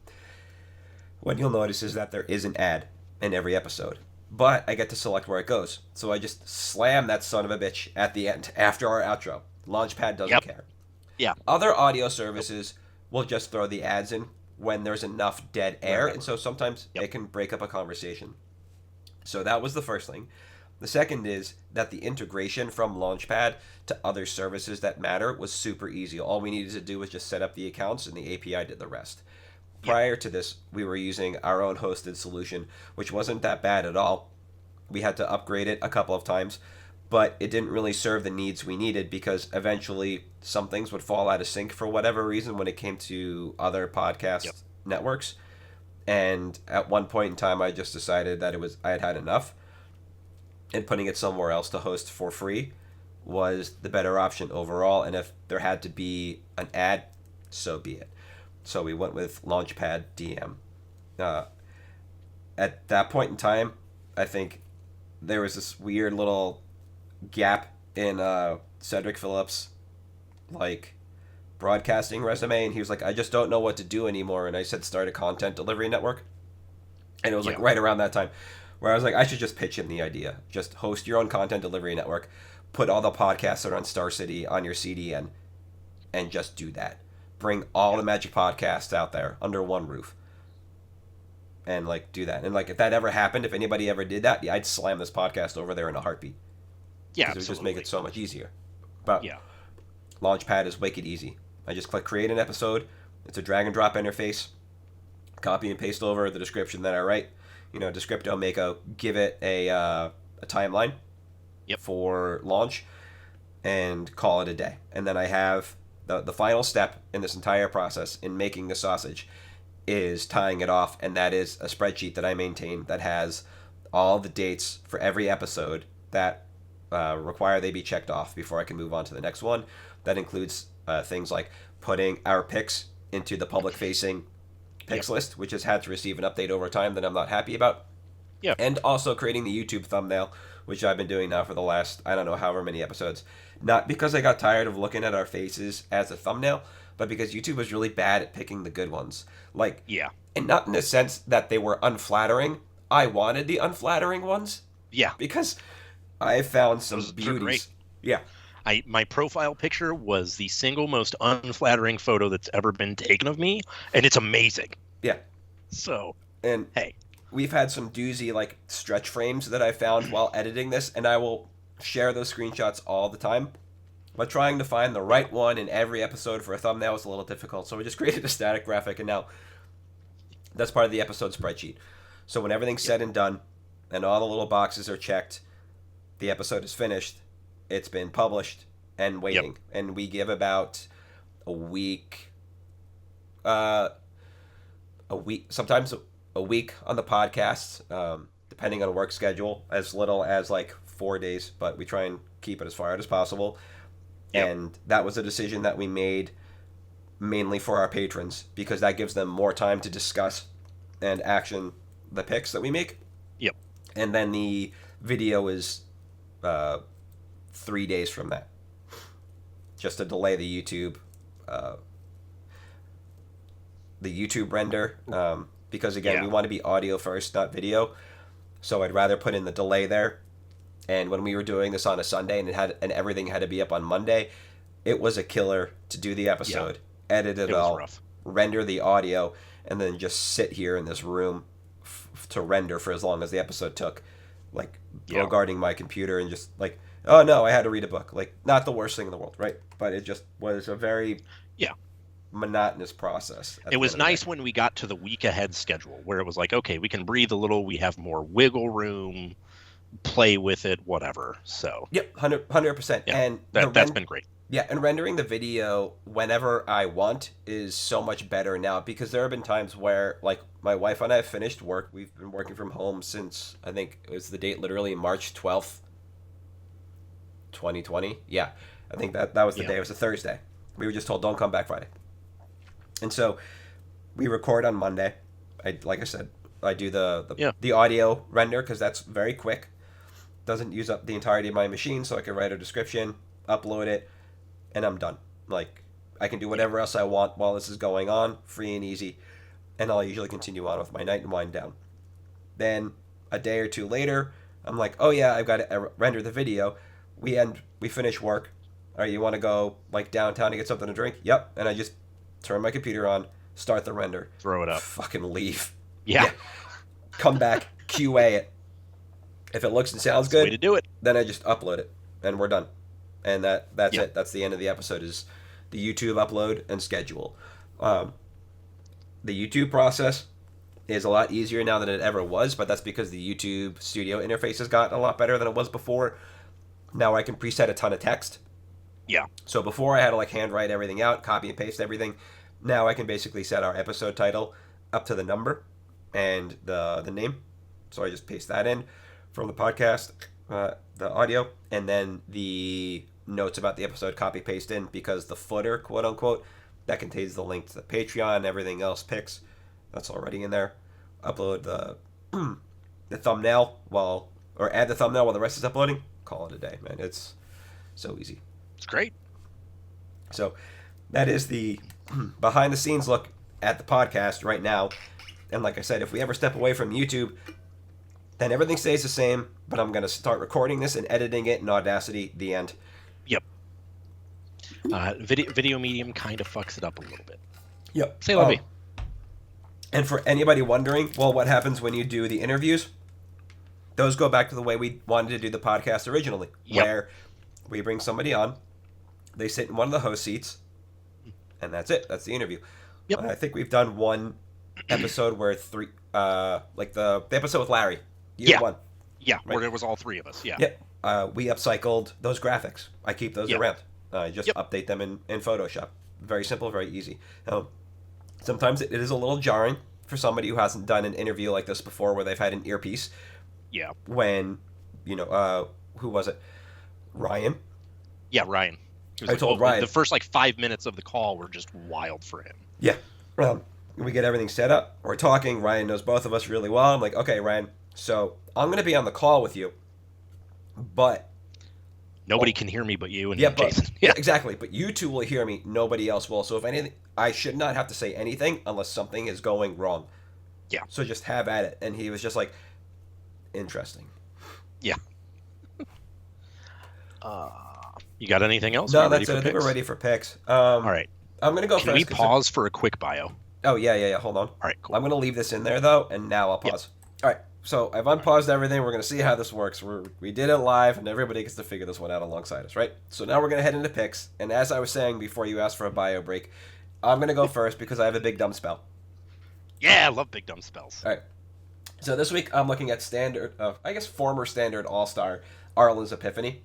what you'll notice is that there is an ad in every episode. But I get to select where it goes. So I just slam that son of a bitch at the end, after our outro. Launchpad doesn't care. Yeah. Other audio services will just throw the ads in when there's enough dead air, and so sometimes it can break up a conversation. So that was the first thing. The second is that the integration from Launchpad to other services that matter was super easy. All we needed to do was just set up the accounts, and the API did the rest. Prior to this, we were using our own hosted solution, which wasn't that bad at all. We had to upgrade it a couple of times, but it didn't really serve the needs we needed because eventually some things would fall out of sync for whatever reason when it came to other podcast networks. And at one point in time, I just decided that I had had enough, and putting it somewhere else to host for free was the better option overall. And if there had to be an ad, so be it. So we went with Launchpad DM. At that point in time, I think there was this weird little gap in Cedric Phillips' broadcasting resume, and he was like, I just don't know what to do anymore. And I said, start a content delivery network. And it was like right around that time where I was like, I should just pitch him the idea. Just host your own content delivery network, put all the podcasts that are on Star City on your CDN, and just do that. Bring all the Magic podcasts out there under one roof. And like do that. And like if that ever happened, if anybody ever did that, I'd slam this podcast over there in a heartbeat. Yeah, because it would just make it so much easier. But Launchpad is wicked easy. I just click create an episode. It's a drag and drop interface. Copy and paste over the description that I write. Descripto, Mako, give it a timeline for launch, and call it a day. And then I have the final step in this entire process in making the sausage is tying it off, and that is a spreadsheet that I maintain that has all the dates for every episode that require they be checked off before I can move on to the next one. That includes things like putting our picks into the public-facing picks list, which has had to receive an update over time that I'm not happy about. Yeah. And also creating the YouTube thumbnail, which I've been doing now for the last, I don't know, however many episodes. Not because I got tired of looking at our faces as a thumbnail, but because YouTube was really bad at picking the good ones. And not in the sense that they were unflattering. I wanted the unflattering ones. Yeah. Because I found some beauties. Great. Yeah. My profile picture was the single most unflattering photo that's ever been taken of me, and it's amazing. Yeah. So, and hey. We've had some doozy stretch frames that I found while editing this, and I will share those screenshots all the time. But trying to find the right one in every episode for a thumbnail was a little difficult, so we just created a static graphic, and now that's part of the episode spreadsheet. So when everything's said and done, and all the little boxes are checked, the episode is finished, it's been published, and waiting. And we give about a week, sometimes a week on the podcast, depending on work schedule, as little as 4 days, but we try and keep it as far out as possible. And that was a decision that we made mainly for our patrons, because that gives them more time to discuss and action the picks that we make. And then the video is 3 days from that, just to delay the YouTube render, because again we want to be audio first, not video. So I'd rather put in the delay there. And when we were doing this on a Sunday and everything had to be up on Monday, it was a killer to do the episode, edit it all, render the audio, and then just sit here in this room to render for as long as the episode took, guarding my computer and just oh no, I had to read a book. Not the worst thing in the world, right? But it just was a very monotonous process. It was nice when we got to the week ahead schedule, where it was okay, we can breathe a little, we have more wiggle room, play with it, whatever. So 100%. And that's been great. Yeah, and rendering the video whenever I want is so much better now, because there have been times where my wife and I have finished work. We've been working from home since, I think it was the date literally March 12th, 2020. Yeah, I think that was the day. It was a Thursday. We were just told, don't come back Friday. And so we record on Monday. Like I said, I do the audio render because that's very quick. Doesn't use up the entirety of my machine, so I can write a description, upload it, and I'm done. I can do whatever else I want while this is going on, free and easy, and I'll usually continue on with my night and wind down. Then a day or two later, I'm like, oh yeah, I've got to render the video. We finish work. All right, you want to go downtown to get something to drink? Yep. And I just turn my computer on, start the render, throw it up, fucking leave. Yeah. Come back, QA it. If it looks and sounds good, way to do it. Then I just upload it, and we're done. And that's it. That's the end of the episode, is the YouTube upload and schedule. The YouTube process is a lot easier now than it ever was, but that's because the YouTube studio interface has gotten a lot better than it was before. Now I can preset a ton of text. Yeah. So before I had to handwrite everything out, copy and paste everything. Now I can basically set our episode title up to the number and the name. So I just paste that in from the podcast, the audio, and then the notes about the episode copy paste in, because the footer, quote unquote, that contains the link to the Patreon and everything else, picks, that's already in there. Upload the thumbnail add the thumbnail while the rest is uploading. Call it a day, man. It's so easy. It's great. So that is the behind the scenes look at the podcast right now. And like I said, if we ever step away from YouTube, then everything stays the same, but I'm going to start recording this and editing it in Audacity, the end. Yep. Video medium kind of fucks it up a little bit. Yep. Say lovey. And for anybody wondering, well, what happens when you do the interviews? Those go back to the way we wanted to do the podcast originally, where we bring somebody on, they sit in one of the host seats, and that's it. That's the interview. Yep. I think we've done one episode where like the episode with Larry. You had one. Yeah, right? where it was all three of us. Yeah. Yep. We upcycled those graphics. I keep those around. I just update them in Photoshop. Very simple, very easy. Sometimes it is a little jarring for somebody who hasn't done an interview like this before where they've had an earpiece. Yeah. When, who was it? Ryan? Yeah, Ryan. I told Ryan. The first 5 minutes of the call were just wild for him. Yeah. We get everything set up. We're talking. Ryan knows both of us really well. I'm like, okay, Ryan, so I'm going to be on the call with you, but... Nobody can hear me but you and Jason. Yeah, exactly. But you two will hear me. Nobody else will. So if anything, I should not have to say anything unless something is going wrong. Yeah. So just have at it. And he was just like, interesting. Yeah. You got anything else? No, that's it. I think we're ready for picks. All right. I'm going to go Can first. we pause for a quick bio? Oh, yeah. Hold on. All right, cool. I'm going to leave this in there, though, and now I'll pause. All right. So I've unpaused everything. We're going to see how this works. We did it live, and everybody gets to figure this one out alongside us, right? So now we're going to head into picks. And as I was saying before you asked for a bio break, I'm going to go first because I have a big dumb spell. Yeah, I love big dumb spells. All right. So this week I'm looking at former standard all-star Arlen's Epiphany.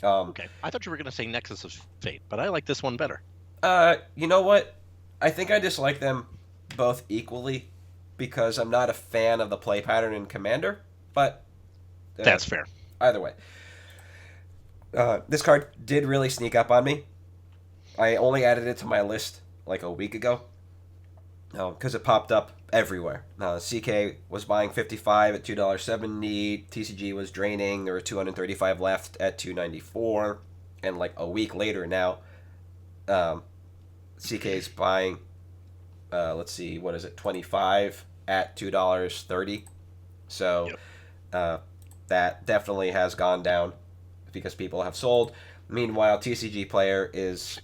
Okay. I thought you were going to say Nexus of Fate, but I like this one better. You know what? I think I dislike them both equally because I'm not a fan of the play pattern in Commander, but... that's fair. Either way. This card did really sneak up on me. I only added it to my list like a week ago because it popped up everywhere. CK was buying 55 at $2.70. TCG was draining. There were 235 left at $2.94. And like a week later now, CK's buying, let's see, what is it, 25 at $2.30. So that definitely has gone down because people have sold. Meanwhile, TCG Player is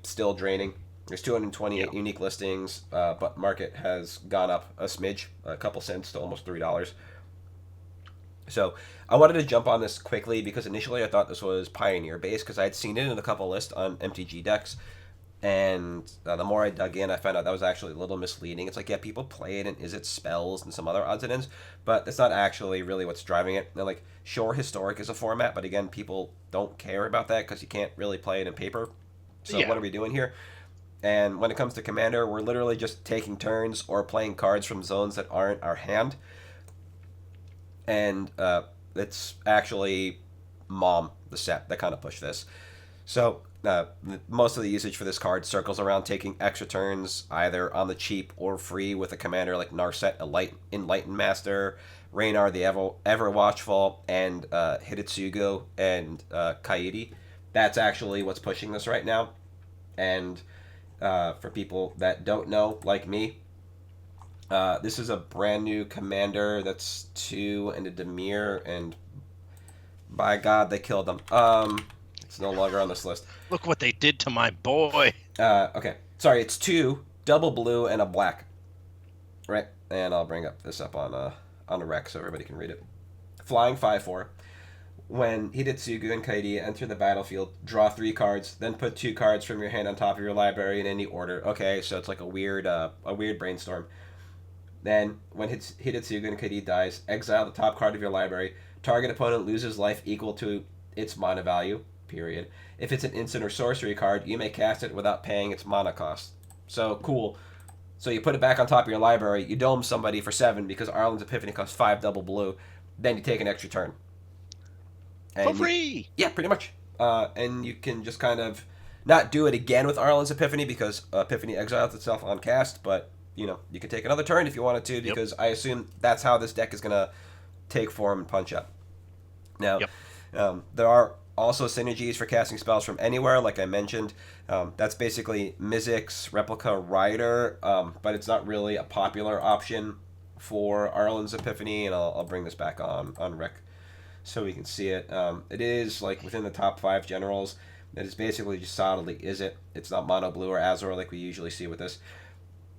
still draining. There's 228 unique listings, but market has gone up a smidge, a couple cents to almost $3. So I wanted to jump on this quickly because initially I thought this was Pioneer based because I had seen it in a couple lists on MTG decks. And the more I dug in, I found out that was actually a little misleading. It's like, yeah, people play it, and is it spells and some other odds and ends, but that's not actually really what's driving it. They're like, sure, historic is a format, but again, people don't care about that because you can't really play it in paper. So what are we doing here? And when it comes to Commander, we're literally just taking turns or playing cards from zones that aren't our hand. And it's actually Mom, the set, that kind of pushed this. So most of the usage for this card circles around taking extra turns either on the cheap or free with a commander like Narset, Enlightened Master, Raynar the Ever Watchful, and Hidetsugu and Kaede. That's actually what's pushing this right now. And for people that don't know, like me, this is a brand new commander that's 2 and a Dimir, and by God, they killed them. It's no longer on this list. Look what they did to my boy. Okay. Sorry, it's 2, double blue, and a black. Right? And I'll bring this up on a rec so everybody can read it. Flying 5/4. When Hidetsugu and Kaede enter the battlefield, draw 3 cards, then put 2 cards from your hand on top of your library in any order. Okay, so it's like a weird brainstorm. Then, when Hidetsugu and Kaede dies, exile the top card of your library. Target opponent loses life equal to its mana value. Period. If it's an instant or sorcery card, you may cast it without paying its mana cost. So, cool. So you put it back on top of your library, you dome somebody for 7 because Arlen's Epiphany costs 5 double blue, then you take an extra turn. For free! Yeah, pretty much. And you can just kind of not do it again with Arlen's Epiphany because Epiphany exiles itself on cast, but, you can take another turn if you wanted to because I assume that's how this deck is going to take form and punch up. Now, There are also synergies for casting spells from anywhere, like I mentioned. That's basically Mizzix Replica Rider, but it's not really a popular option for Arlen's Epiphany, and I'll bring this back on rec so we can see it. It is like within the top 5 generals. It is basically just solidly is it. It's not mono blue or Azure like we usually see with this.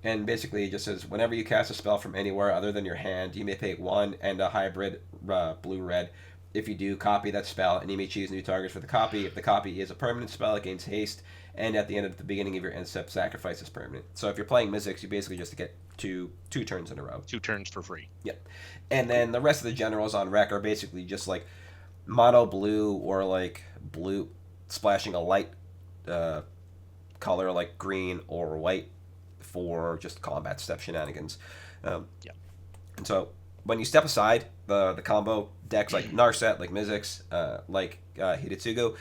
And basically, it just says whenever you cast a spell from anywhere other than your hand, you may pay 1 and a hybrid blue-red. If you do, copy that spell, and you may choose new targets for the copy. If the copy is a permanent spell, it gains haste, and at the beginning of your end step, sacrifice is permanent. So if you're playing Mizzix, you basically just get two turns in a row. 2 turns for free. Yep. And then the rest of the generals on rec are basically just like mono blue or like blue splashing a light color like green or white for just combat step shenanigans. Yeah. And so when you step aside the combo decks like Narset, like Mizzix, like Hidetsugu,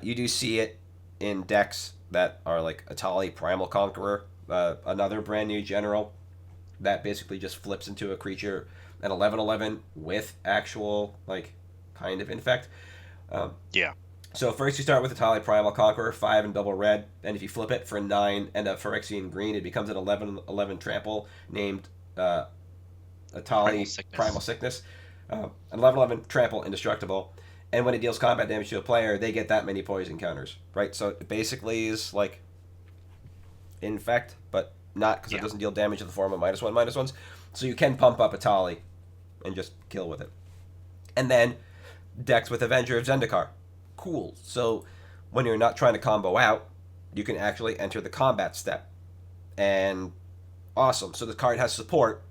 you do see it in decks that are like Atali Primal Conqueror, another brand new general that basically just flips into a creature at 11/11 with actual like kind of infect. Yeah. So first you start with Atali Primal Conqueror, 5 and double red, and if you flip it for 9 and a Phyrexian green, it becomes an 11/11 trample named Atali Primal Sickness. An 11/11 trample, indestructible, and when it deals combat damage to a player, they get that many poison counters, right? So it basically is like infect, but not because it doesn't deal damage in the form of -1/-1s. So you can pump up Atali and just kill with it. And then decks with Avenger of Zendikar. Cool. So when you're not trying to combo out, you can actually enter the combat step. And awesome. So the card has support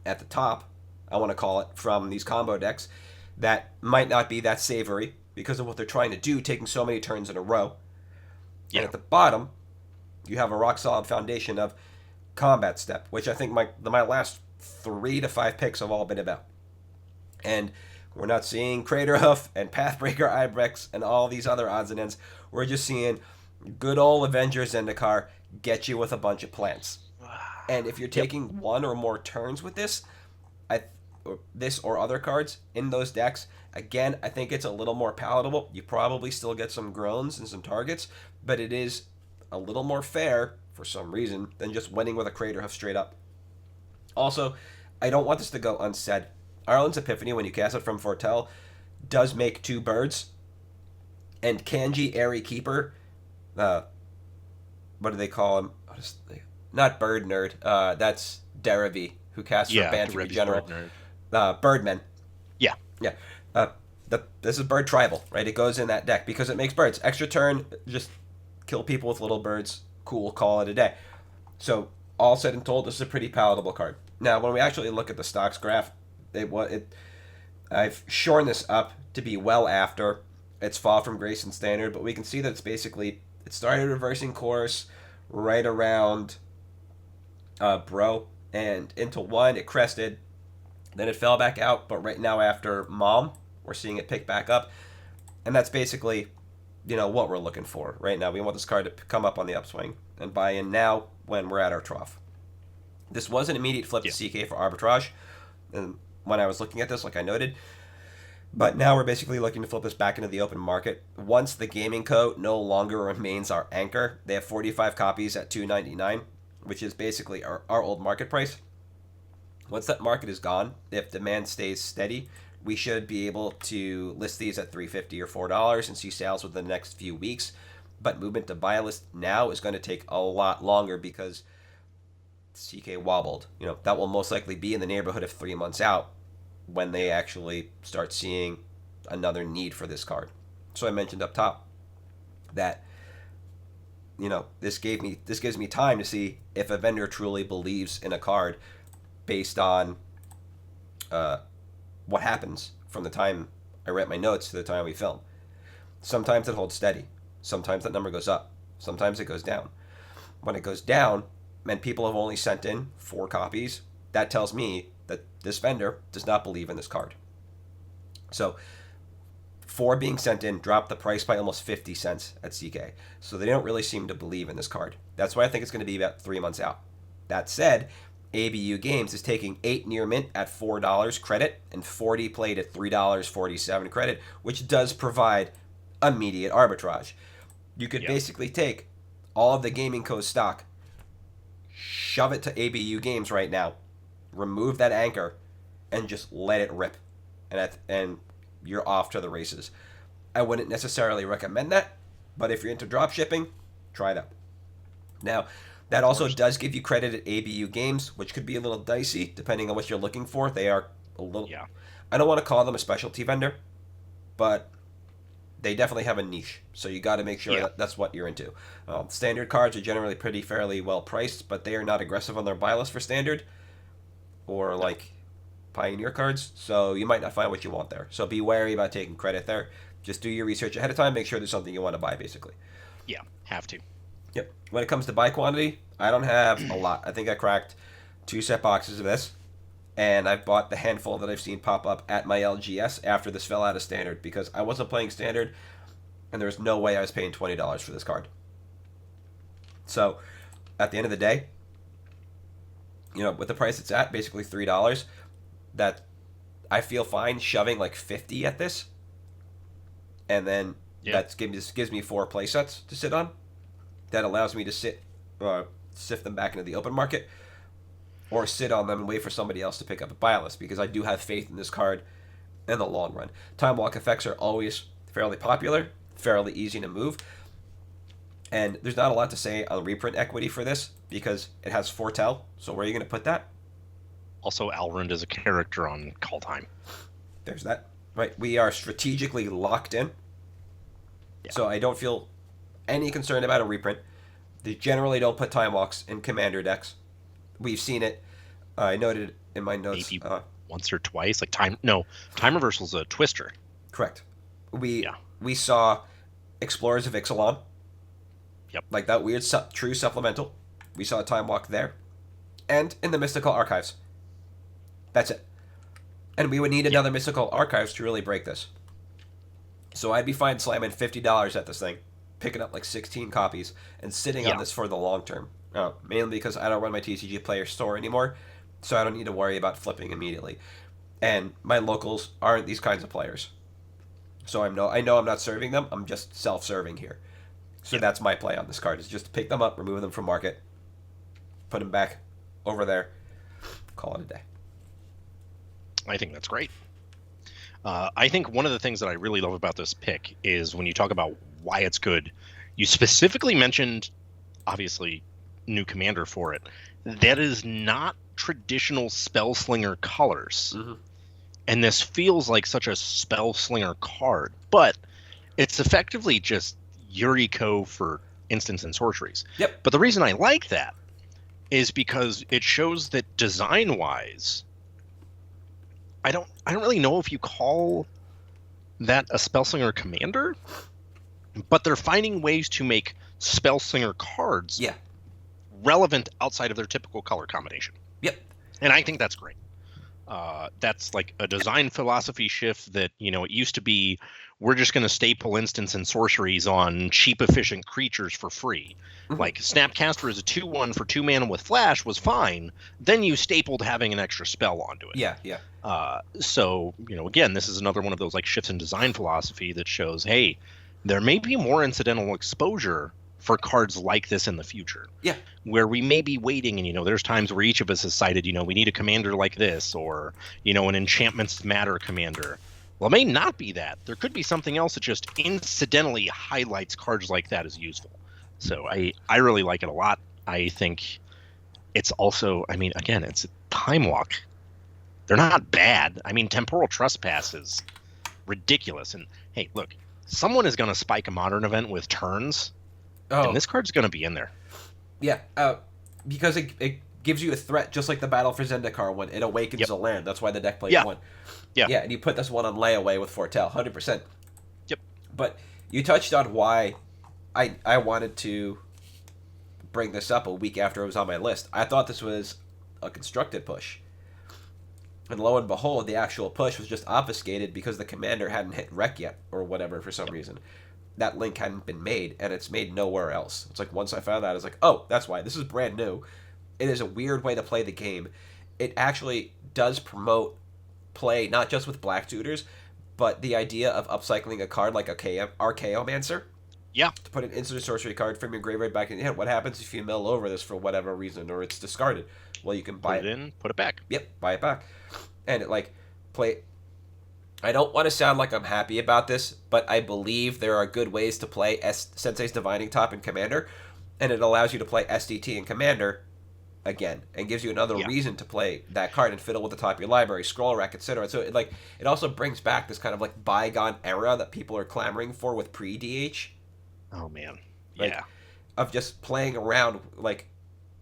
at the top, I want to call it, from these combo decks that might not be that savory because of what they're trying to do, taking so many turns in a row. Yeah. And at the bottom, you have a rock solid foundation of combat step, which I think my last 3 to 5 picks have all been about. And we're not seeing Craterhoof and Pathbreaker Ibrex and all these other odds and ends. We're just seeing good old Avenger Zendikar get you with a bunch of plants. And if you're taking 1 or more turns with this or other cards in those decks, again, I think it's a little more palatable. You probably still get some groans and some targets, but it is a little more fair for some reason than just winning with a Craterhoof straight up. Also, I don't want this to go unsaid. Arlen's Epiphany, when you cast it from Fortell, does make 2 birds. And Kanji Airy Keeper, what do they call him? Not Bird Nerd. That's Derivi, who casts for Banter General. Birdmen. Yeah. Yeah. This is Bird Tribal, right? It goes in that deck because it makes birds. Extra turn, just kill people with little birds. Cool, call it a day. So, all said and told, this is a pretty palatable card. Now, when we actually look at the stocks graph, I've shorn this up to be well after its fall from Grace and Standard, but we can see that it's basically, it started reversing course right around Bro, and into 1, it crested, then it fell back out, but right now after Mom, we're seeing it pick back up, and that's basically, what we're looking for right now. We want this card to come up on the upswing and buy in now when we're at our trough. This was an immediate flip to CK for arbitrage, and when I was looking at this, like I noted. But now we're basically looking to flip this back into the open market. Once the Gaming Co. no longer remains our anchor, they have 45 copies at $2.99, which is basically our old market price. Once that market is gone, if demand stays steady, we should be able to list these at $3.50 or $4 and see sales within the next few weeks. But movement to buy a list now is going to take a lot longer because CK wobbled. That will most likely be in the neighborhood of 3 months out when they actually start seeing another need for this card. So I mentioned up top that this gives me time to see if a vendor truly believes in a card based on what happens from the time I write my notes to the time we film. Sometimes it holds steady. Sometimes that number goes up. Sometimes it goes down. When it goes down, and people have only sent in 4 copies, that tells me that this vendor does not believe in this card. So 4 being sent in dropped the price by almost 50 cents at CK. So they don't really seem to believe in this card. That's why I think it's going to be about 3 months out. That said, ABU Games is taking 8 near mint at $4 credit and 40 played at $3.47 credit, which does provide immediate arbitrage. You could basically take all of the Gaming Co. stock, shove it to ABU Games right now, remove that anchor, and just let it rip. And you're off to the races. I wouldn't necessarily recommend that, but if you're into drop shipping, try it out. Now, that also does give you credit at ABU Games, which could be a little dicey depending on what you're looking for. They are a little... Yeah. I don't want to call them a specialty vendor, but they definitely have a niche. So you got to make sure that that's what you're into. Standard cards are generally pretty fairly well priced, but they are not aggressive on their buy list for standard or like Pioneer cards. So you might not find what you want there. So be wary about taking credit there. Just do your research ahead of time. Make sure there's something you want to buy, basically. Yeah, have to. Yep. When it comes to buy quantity, I don't have a lot. I think I cracked 2 set boxes of this, and I've bought the handful that I've seen pop up at my LGS after this fell out of standard because I wasn't playing standard, and there was no way I was paying $20 for this card. So, at the end of the day, with the price it's at, basically $3, that I feel fine shoving like 50 at this, and then that gives me 4 play sets to sit on. That allows me to sift them back into the open market, or sit on them and wait for somebody else to pick up a buy list, because I do have faith in this card in the long run. Time walk effects are always fairly popular, fairly easy to move, and there's not a lot to say on reprint equity for this because it has foretell. So where are you going to put that? Also, Alrund is a character on Call Time. There's that. Right, we are strategically locked in, so I don't feel any concern about a reprint. They generally don't put time walks in commander decks. We've seen it. I noted in my notes. Maybe once or twice. Like time reversal's a twister. Correct. We saw Explorers of Ixalan. Yep. Like that weird true supplemental. We saw a time walk there, and in the Mystical Archives. That's it. And we would need another Mystical Archives to really break this. So I'd be fine slamming $50 at this thing, picking up like 16 copies, and sitting on this for the long term. Mainly because I don't run my TCG Player store anymore, so I don't need to worry about flipping immediately. And my locals aren't these kinds of players. So I know I'm not serving them, I'm just self-serving here. So that's my play on this card, is just to pick them up, remove them from market, put them back over there, call it a day. I think that's great. I think one of the things that I really love about this pick is when you talk about why it's good, you specifically mentioned, obviously, new commander for it. That is not traditional Spellslinger colors. Mm-hmm. And this feels like such a Spellslinger card, but it's effectively just Yuriko for instants and sorceries. Yep. But the reason I like that is because it shows that design-wise, I don't really know if you call that a Spellslinger commander, but they're finding ways to make Spellslinger cards relevant outside of their typical color combination. Yep. And I think that's great. That's like a design philosophy shift that, it used to be, we're just going to staple instants and sorceries on cheap, efficient creatures for free. Mm-hmm. Like Snapcaster as a 2/1 for 2 mana with flash was fine. Then you stapled having an extra spell onto it. Yeah. So, again, this is another one of those like shifts in design philosophy that shows, hey, there may be more incidental exposure for cards like this in the future. Yeah. Where we may be waiting, and there's times where each of us has cited, we need a commander like this, or, an Enchantments Matter commander. Well, it may not be that. There could be something else that just incidentally highlights cards like that as useful. So I really like it a lot. I think it's also, again, it's a Time Walk. They're not bad. Temporal Trespass is ridiculous. And hey, look, someone is going to spike a Modern event with turns, and this card's going to be in there. Yeah, because it gives you a threat, just like the Battle for Zendikar one. It awakens a land. That's why the deck plays one. Yeah, and you put this one on layaway with Foretell, 100%. Yep. But you touched on why I wanted to bring this up a week after it was on my list. I thought this was a constructed push. And lo and behold, the actual push was just obfuscated because the commander hadn't hit rec yet, or whatever, for some reason. That link hadn't been made, and it's made nowhere else. It's like, once I found that, I was like, oh, that's why. This is brand new. it is a weird way to play the game. It actually does promote play not just with black tutors, but the idea of upcycling a card like Archaeomancer. Yeah. To put an instant sorcery card from your graveyard back in your hand. What happens if you mill over this for whatever reason or it's discarded? Well, you can buy it in, put it back. Yep, buy it back. And it play. I don't want to sound like I'm happy about this, but I believe there are good ways to play Sensei's Divining Top in Commander, and it allows you to play SDT in Commander again, and gives you another reason to play that card and fiddle with the top of your library, scroll rack, etc. So it also brings back this kind of bygone era that people are clamoring for with pre-DH. Oh man, yeah, of just playing around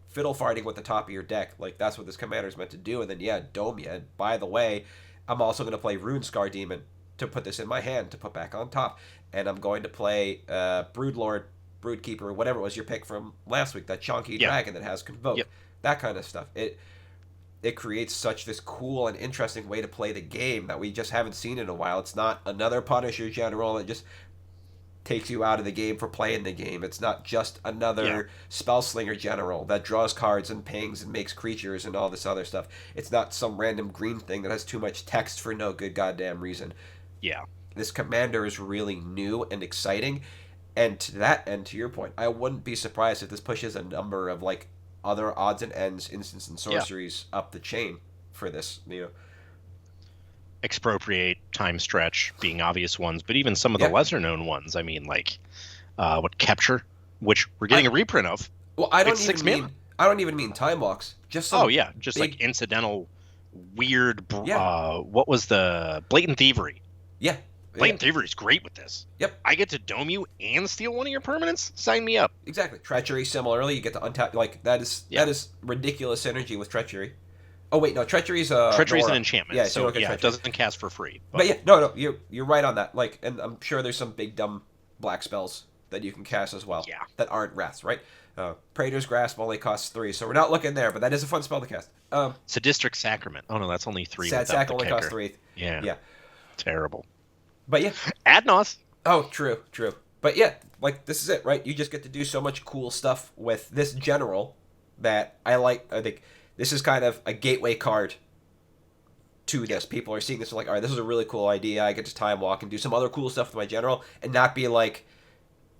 fiddle farting with the top of your deck. That's what this Commander is meant to do. And then Domia. And by the way, I'm also going to play Runescar Demon to put this in my hand to put back on top, and I'm going to play Broodlord, Broodkeeper, whatever was your pick from last week, that chunky dragon that has Convoke, that kind of stuff. It creates such this cool and interesting way to play the game that we just haven't seen in a while. It's not another Punisher general that just takes you out of the game for playing the game. It's not just another Spellslinger general that draws cards and pings and makes creatures and all this other stuff. It's not some random green thing that has too much text for no good goddamn reason. Yeah. This Commander is really new and exciting, and to that end, to your point, I wouldn't be surprised if this pushes a number of other odds and ends, instants and sorceries up the chain for this, Expropriate, Time Stretch being obvious ones, but even some of the lesser known ones. I mean, Capture, which we're getting a reprint of. Well, I don't even mean Time Walks. Just just big... incidental, weird. What was the Blatant Thievery? Yeah, Blatant Thievery is great with this. Yep, I get to dome you and steal one of your permanents. Sign me up. Exactly. Treachery, similarly, you get to untap. That is ridiculous synergy with Treachery. Oh wait, no, Treachery's Treachery's an enchantment. Yeah, so it doesn't cast for free. But no, you're right on that. And I'm sure there's some big dumb black spells that you can cast as well. Yeah. That aren't wraths, right? Praetor's Grasp only costs 3, so we're not looking there, but that is a fun spell to cast. Sadistic Sacrament. Oh no, that's only 3. Sad Sack only costs 3. Yeah. Terrible. But yeah. Adnos. Oh, true. But yeah, this is it, right? You just get to do so much cool stuff with this general that I like. I think this is kind of a gateway card to this. People are seeing this and all right, this is a really cool idea. I get to time walk and do some other cool stuff with my general and not be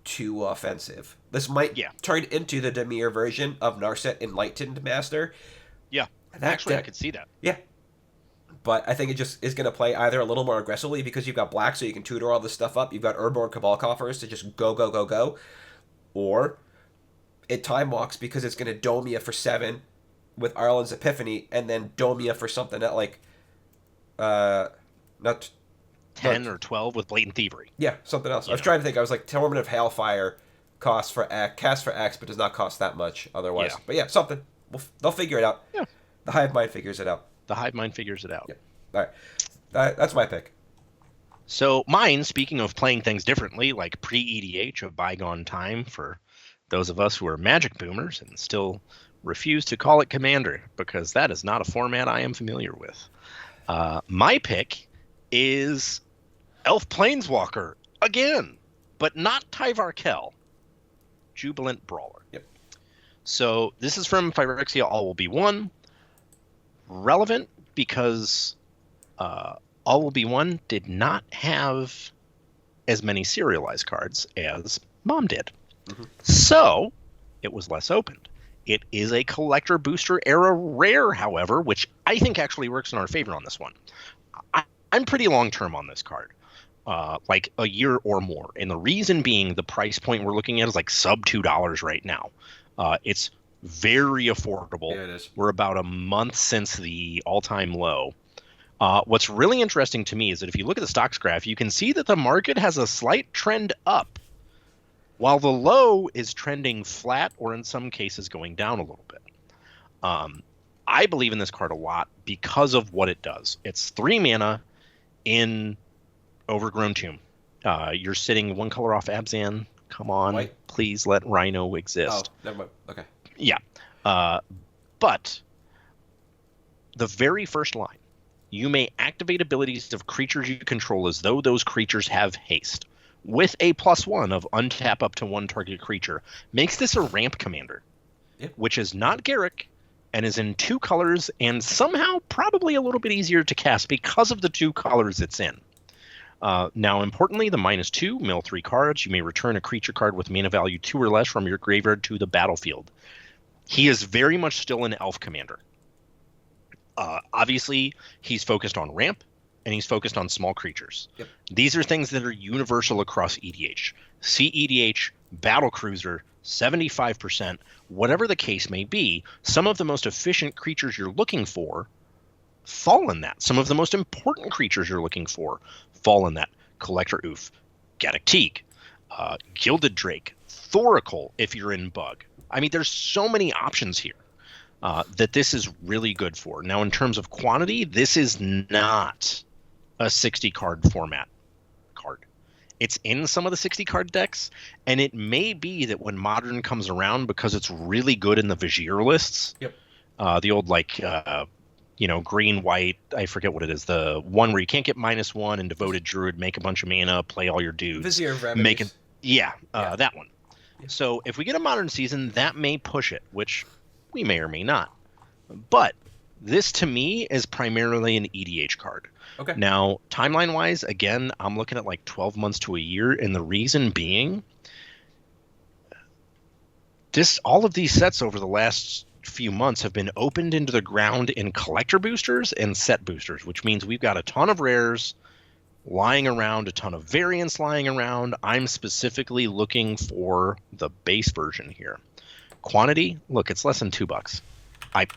too offensive. This might turn into the Dimir version of Narset Enlightened Master. Yeah. Actually, I could see that. Yeah. But I think it just is going to play either a little more aggressively because you've got black, so you can tutor all this stuff up. You've got Urborg Cabal Coffers to just go. Or it time walks because it's going to Domia for 7 with Arlen's Epiphany, and then Domia for something that not 10 or 12 with Blatant Thievery. Yeah, something else. I was trying to think. I was Torment of Hailfire costs for cast for X, but does not cost that much otherwise. Yeah. But something. They'll figure it out. Yeah. The Hive Mind figures it out. The Hive Mind figures it out. Yep. All right. That's my pick. So mine, speaking of playing things differently, like pre-EDH of bygone time for those of us who are Magic boomers and still refuse to call it Commander because that is not a format I am familiar with. My pick is Elf Planeswalker again, but not Tyvar Kell. Jubilant Brawler. Yep. So this is from Phyrexia All Will Be One. Relevant because All Will Be One did not have as many serialized cards as Mom did. Mm-hmm. So it was less opened. It is a collector booster era rare, however, which I think actually works in our favor on this one. I'm pretty long-term on this card, like a year or more. And the reason being the price point we're looking at is sub $2 right now. It's very affordable. Yeah, it is. We're about a month since the all-time low. What's really interesting to me is that if you look at the stocks graph, you can see that the market has a slight trend up, while the low is trending flat or in some cases going down a little bit. I believe in this card a lot because of what it does. It's 3 mana in Overgrown Tomb. You're sitting 1 color off Abzan. Come on, White. Please let Rhino exist. Oh, never mind. Okay. Yeah. But the very first line, you may activate abilities of creatures you control as though those creatures have haste, with a +1 of untap up to 1 target creature, makes this a ramp commander, which is not Garruk, and is in 2 colors and somehow probably a little bit easier to cast because of the 2 colors it's in. Now, importantly, the -2, mill 3 cards. You may return a creature card with mana value 2 or less from your graveyard to the battlefield. He is very much still an elf commander. Obviously, he's focused on ramp, and he's focused on small creatures. Yep. These are things that are universal across EDH. See EDH, Battle Cruiser, 75%, whatever the case may be, some of the most efficient creatures you're looking for fall in that. Some of the most important creatures you're looking for fall in that. Collector Oof, Gaddock Teeg, Gilded Drake, Thoracle if you're in Bug. I mean, there's so many options here that this is really good for. Now, in terms of quantity, this is not a 60-card format card. It's in some of the 60-card decks, and it may be that when Modern comes around, because it's really good in the Vizier lists, the old, like, green, white, I forget what it is, the one where you can't get -1 and Devoted Druid, make a bunch of mana, play all your dudes. Vizier of Remedies. That one. Yeah. So if we get a Modern season, that may push it, which we may or may not. But this, to me, is primarily an EDH card. Okay. Now, timeline-wise, again, I'm looking at like 12 months to a year, and the reason being, all of these sets over the last few months have been opened into the ground in collector boosters and set boosters, which means we've got a ton of rares lying around, a ton of variants lying around. I'm specifically looking for the base version here. Quantity, look, it's less than $2.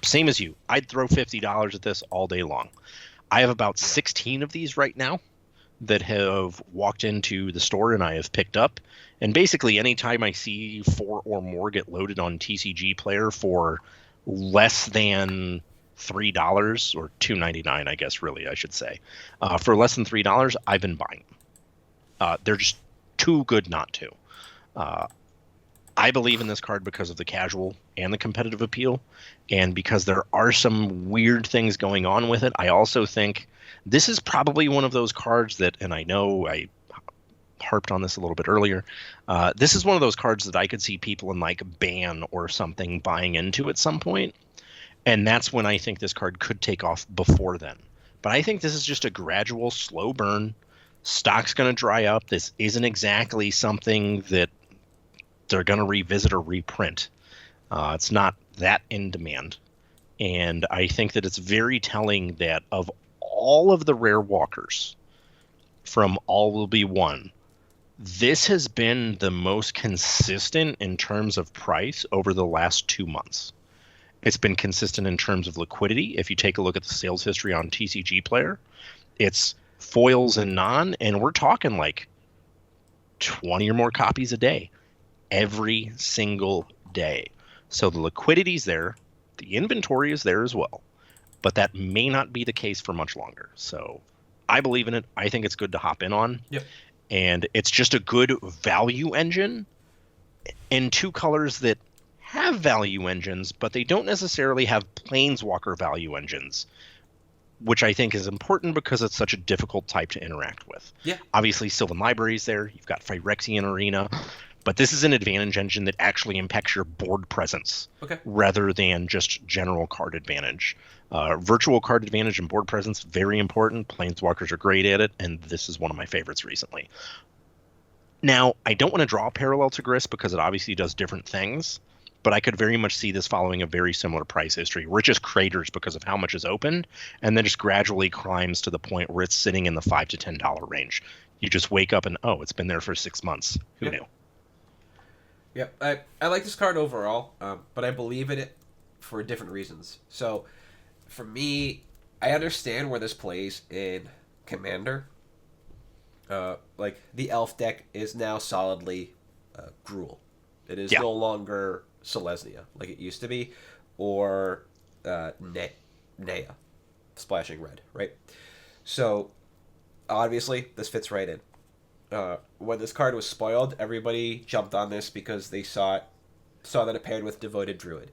Same as you. I'd throw $50 at this all day long. I have about 16 of these right now that have walked into the store and I have picked up. And basically, anytime I see 4 or more get loaded on TCG Player for less than $3 or $2.99, I guess, really, I should say, for less than $3, I've been buying them. They're just too good not to. I believe in this card because of the casual and the competitive appeal, and because there are some weird things going on with it. I also think this is probably one of those cards that, and I know I harped on this a little bit earlier, this is one of those cards that I could see people in like Ban or something buying into at some point, and that's when I think this card could take off before then. But I think this is just a gradual, slow burn. Stock's going to dry up. This isn't exactly something that they're going to revisit or reprint. It's not that in demand. And I think that it's very telling that of all of the rare walkers from All Will Be One, this has been the most consistent in terms of price over the last 2 months. It's been consistent in terms of liquidity. If you take a look at the sales history on TCG Player, it's foils and non, and we're talking like 20 or more copies a day. Every single day. So the liquidity's there, the inventory is there as well, but that may not be the case for much longer. So I believe in it. I think it's good to hop in on. Yep. And it's just a good value engine in 2 colors that have value engines, but they don't necessarily have planeswalker value engines, which I think is important because it's such a difficult type to interact with. Yeah. Obviously, Sylvan Library's there. You've got Phyrexian Arena. But this is an advantage engine that actually impacts your board presence rather than just general card advantage. Virtual card advantage and board presence, very important. Planeswalkers are great at it, and this is one of my favorites recently. Now, I don't want to draw a parallel to Gris because it obviously does different things, but I could very much see this following a very similar price history, where it just craters because of how much is opened, and then just gradually climbs to the point where it's sitting in the $5 to $10 range. You just wake up and, oh, it's been there for 6 months. Who knew? Yeah, I like this card overall, but I believe in it for different reasons. So, for me, I understand where this plays in Commander. Like, the Elf deck is now solidly Gruul. It is no longer Selesnya, like it used to be, or Naya, Splashing Red, right? So, obviously, this fits right in. When this card was spoiled, everybody jumped on this because they saw that it paired with Devoted Druid,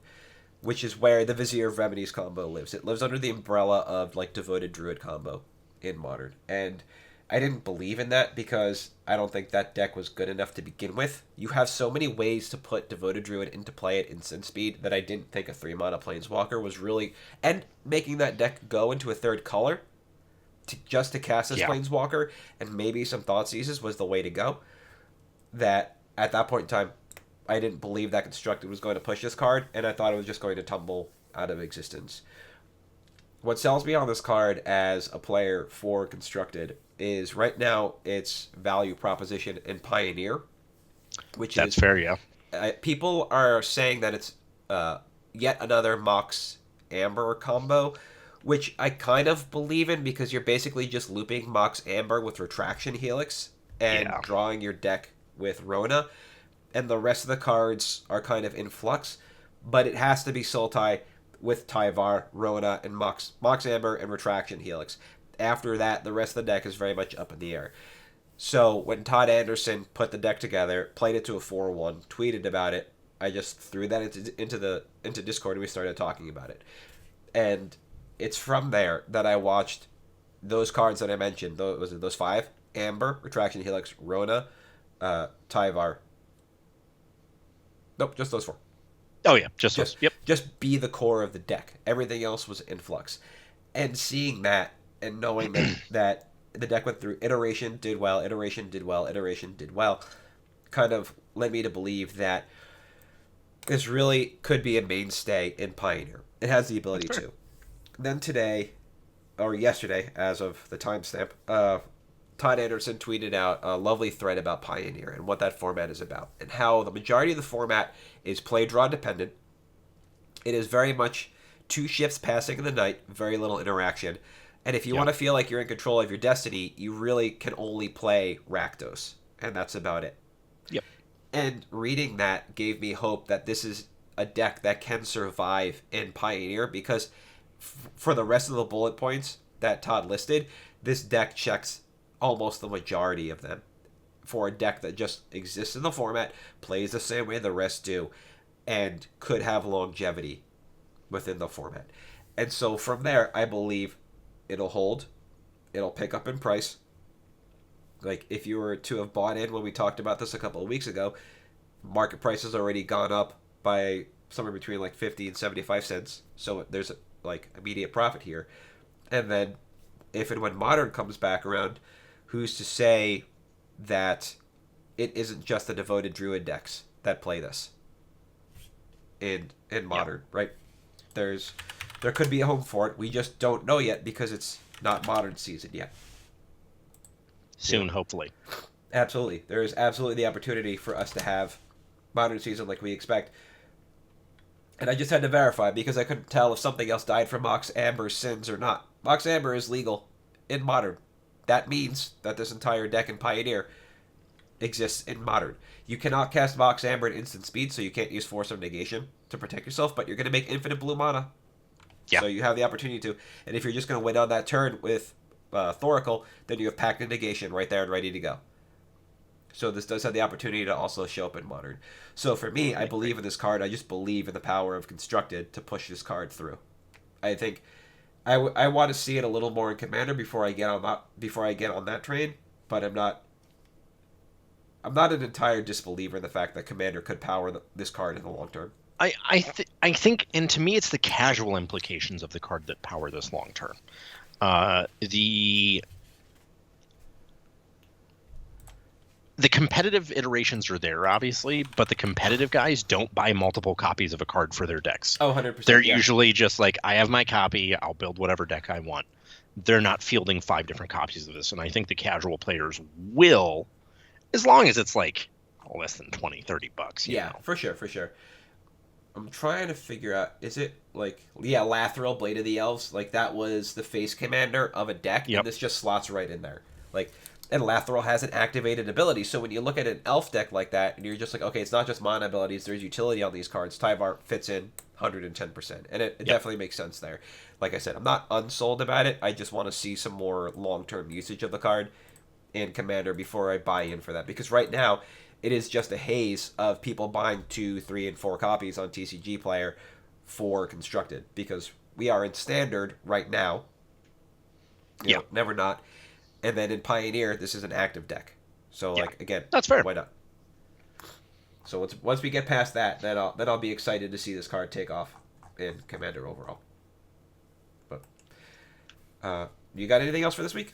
which is where the Vizier of Remedies combo lives. It lives under the umbrella of like Devoted Druid combo in Modern, and I didn't believe in that because I don't think that deck was good enough to begin with. You have so many ways to put Devoted Druid into play at instant speed that I didn't think a 3-mana Planeswalker was really... And making that deck go into a third color just to cast this Planeswalker and maybe some Thought Seizes was the way to go. That, at that point in time, I didn't believe that Constructed was going to push this card, and I thought it was just going to tumble out of existence. What sells me on this card as a player for Constructed is right now its value proposition in Pioneer, which That's fair, yeah. People are saying that it's yet another Mox Amber combo, which I kind of believe in because you're basically just looping Mox Amber with Retraction Helix and drawing your deck with Rona, and the rest of the cards are kind of in flux, but it has to be Sultai with Tyvar, Rona, and Mox Amber and Retraction Helix. After that, the rest of the deck is very much up in the air. So when Todd Anderson put the deck together, played it to a 4-1, tweeted about it, I just threw that into Discord and we started talking about it. And it's from there that I watched those cards that I mentioned. Those 5? Amber, Retraction Helix, Rona, Tyvar. Nope, just those 4. Oh, yeah, just those. Yep. Just be the core of the deck. Everything else was in flux. And seeing that and knowing that the deck went through iteration, did well, iteration, did well, iteration, did well, kind of led me to believe that this really could be a mainstay in Pioneer. It has the ability to. Then today, or yesterday, as of the timestamp, Todd Anderson tweeted out a lovely thread about Pioneer and what that format is about, and how the majority of the format is play-draw dependent. It is very much 2 shifts passing in the night, very little interaction, and if you want to feel like you're in control of your destiny, you really can only play Rakdos, and that's about it. Yep. And reading that gave me hope that this is a deck that can survive in Pioneer, because for the rest of the bullet points that Todd listed, this deck checks almost the majority of them for a deck that just exists in the format, plays the same way the rest do, and could have longevity within the format. And so from there, I believe it'll hold, it'll pick up in price. Like, if you were to have bought in when we talked about this a couple of weeks ago, market price has already gone up by somewhere between like 50 and 75 cents. So there's like immediate profit here. And then if and when Modern comes back around, who's to say that it isn't just the Devoted Druid decks that play this in Modern, right? There could be a home for it. We just don't know yet because it's not Modern season yet. Soon, hopefully. Absolutely. There is absolutely the opportunity for us to have Modern season like we expect. And I just had to verify because I couldn't tell if something else died from Mox Amber's sins or not. Mox Amber is legal in Modern. That means that this entire deck in Pioneer exists in Modern. You cannot cast Mox Amber at instant speed, so you can't use Force of Negation to protect yourself, but you're going to make infinite blue mana. Yeah. So you have the opportunity to. And if you're just going to win on that turn with Thoracle, then you have Pact of Negation right there and ready to go. So this does have the opportunity to also show up in Modern. So for me, I believe in this card. I just believe in the power of Constructed to push this card through. I think I want to see it a little more in Commander before I get on that train, but I'm not an entire disbeliever in the fact that Commander could power this card in the long term. I think, and to me, it's the casual implications of the card that power this long term. The competitive iterations are there, obviously, but the competitive guys don't buy multiple copies of a card for their decks. Oh, 100%. They're usually just like, I have my copy, I'll build whatever deck I want. They're not fielding 5 different copies of this, and I think the casual players will, as long as it's like less than $20-$30. You know? For sure. I'm trying to figure out, is it like, Lathril, Blade of the Elves, like that was the face commander of a deck, and this just slots right in there. Like, and Lathril has an activated ability, so when you look at an elf deck like that, and you're just like, okay, it's not just mana abilities, there's utility on these cards, Tyvar fits in 110%, and it definitely makes sense there. Like I said, I'm not unsold about it, I just want to see some more long-term usage of the card in Commander before I buy in for that, because right now, it is just a haze of people buying 2, 3, and 4 copies on TCG Player for Constructed, because we are in Standard right now. You know, never not. And then in Pioneer, this is an active deck. So, Yeah, like, again, that's fair. Why not? So once we get past that, then I'll be excited to see this card take off in Commander overall. But you got anything else for this week?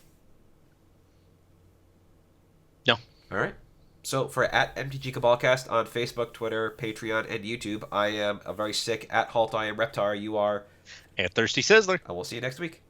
No. All right. So for at MtG Cabalcast on Facebook, Twitter, Patreon, and YouTube, I am a very sick at Halt. I am Reptar. You are And Thirsty Sizzler. and we'll see you next week.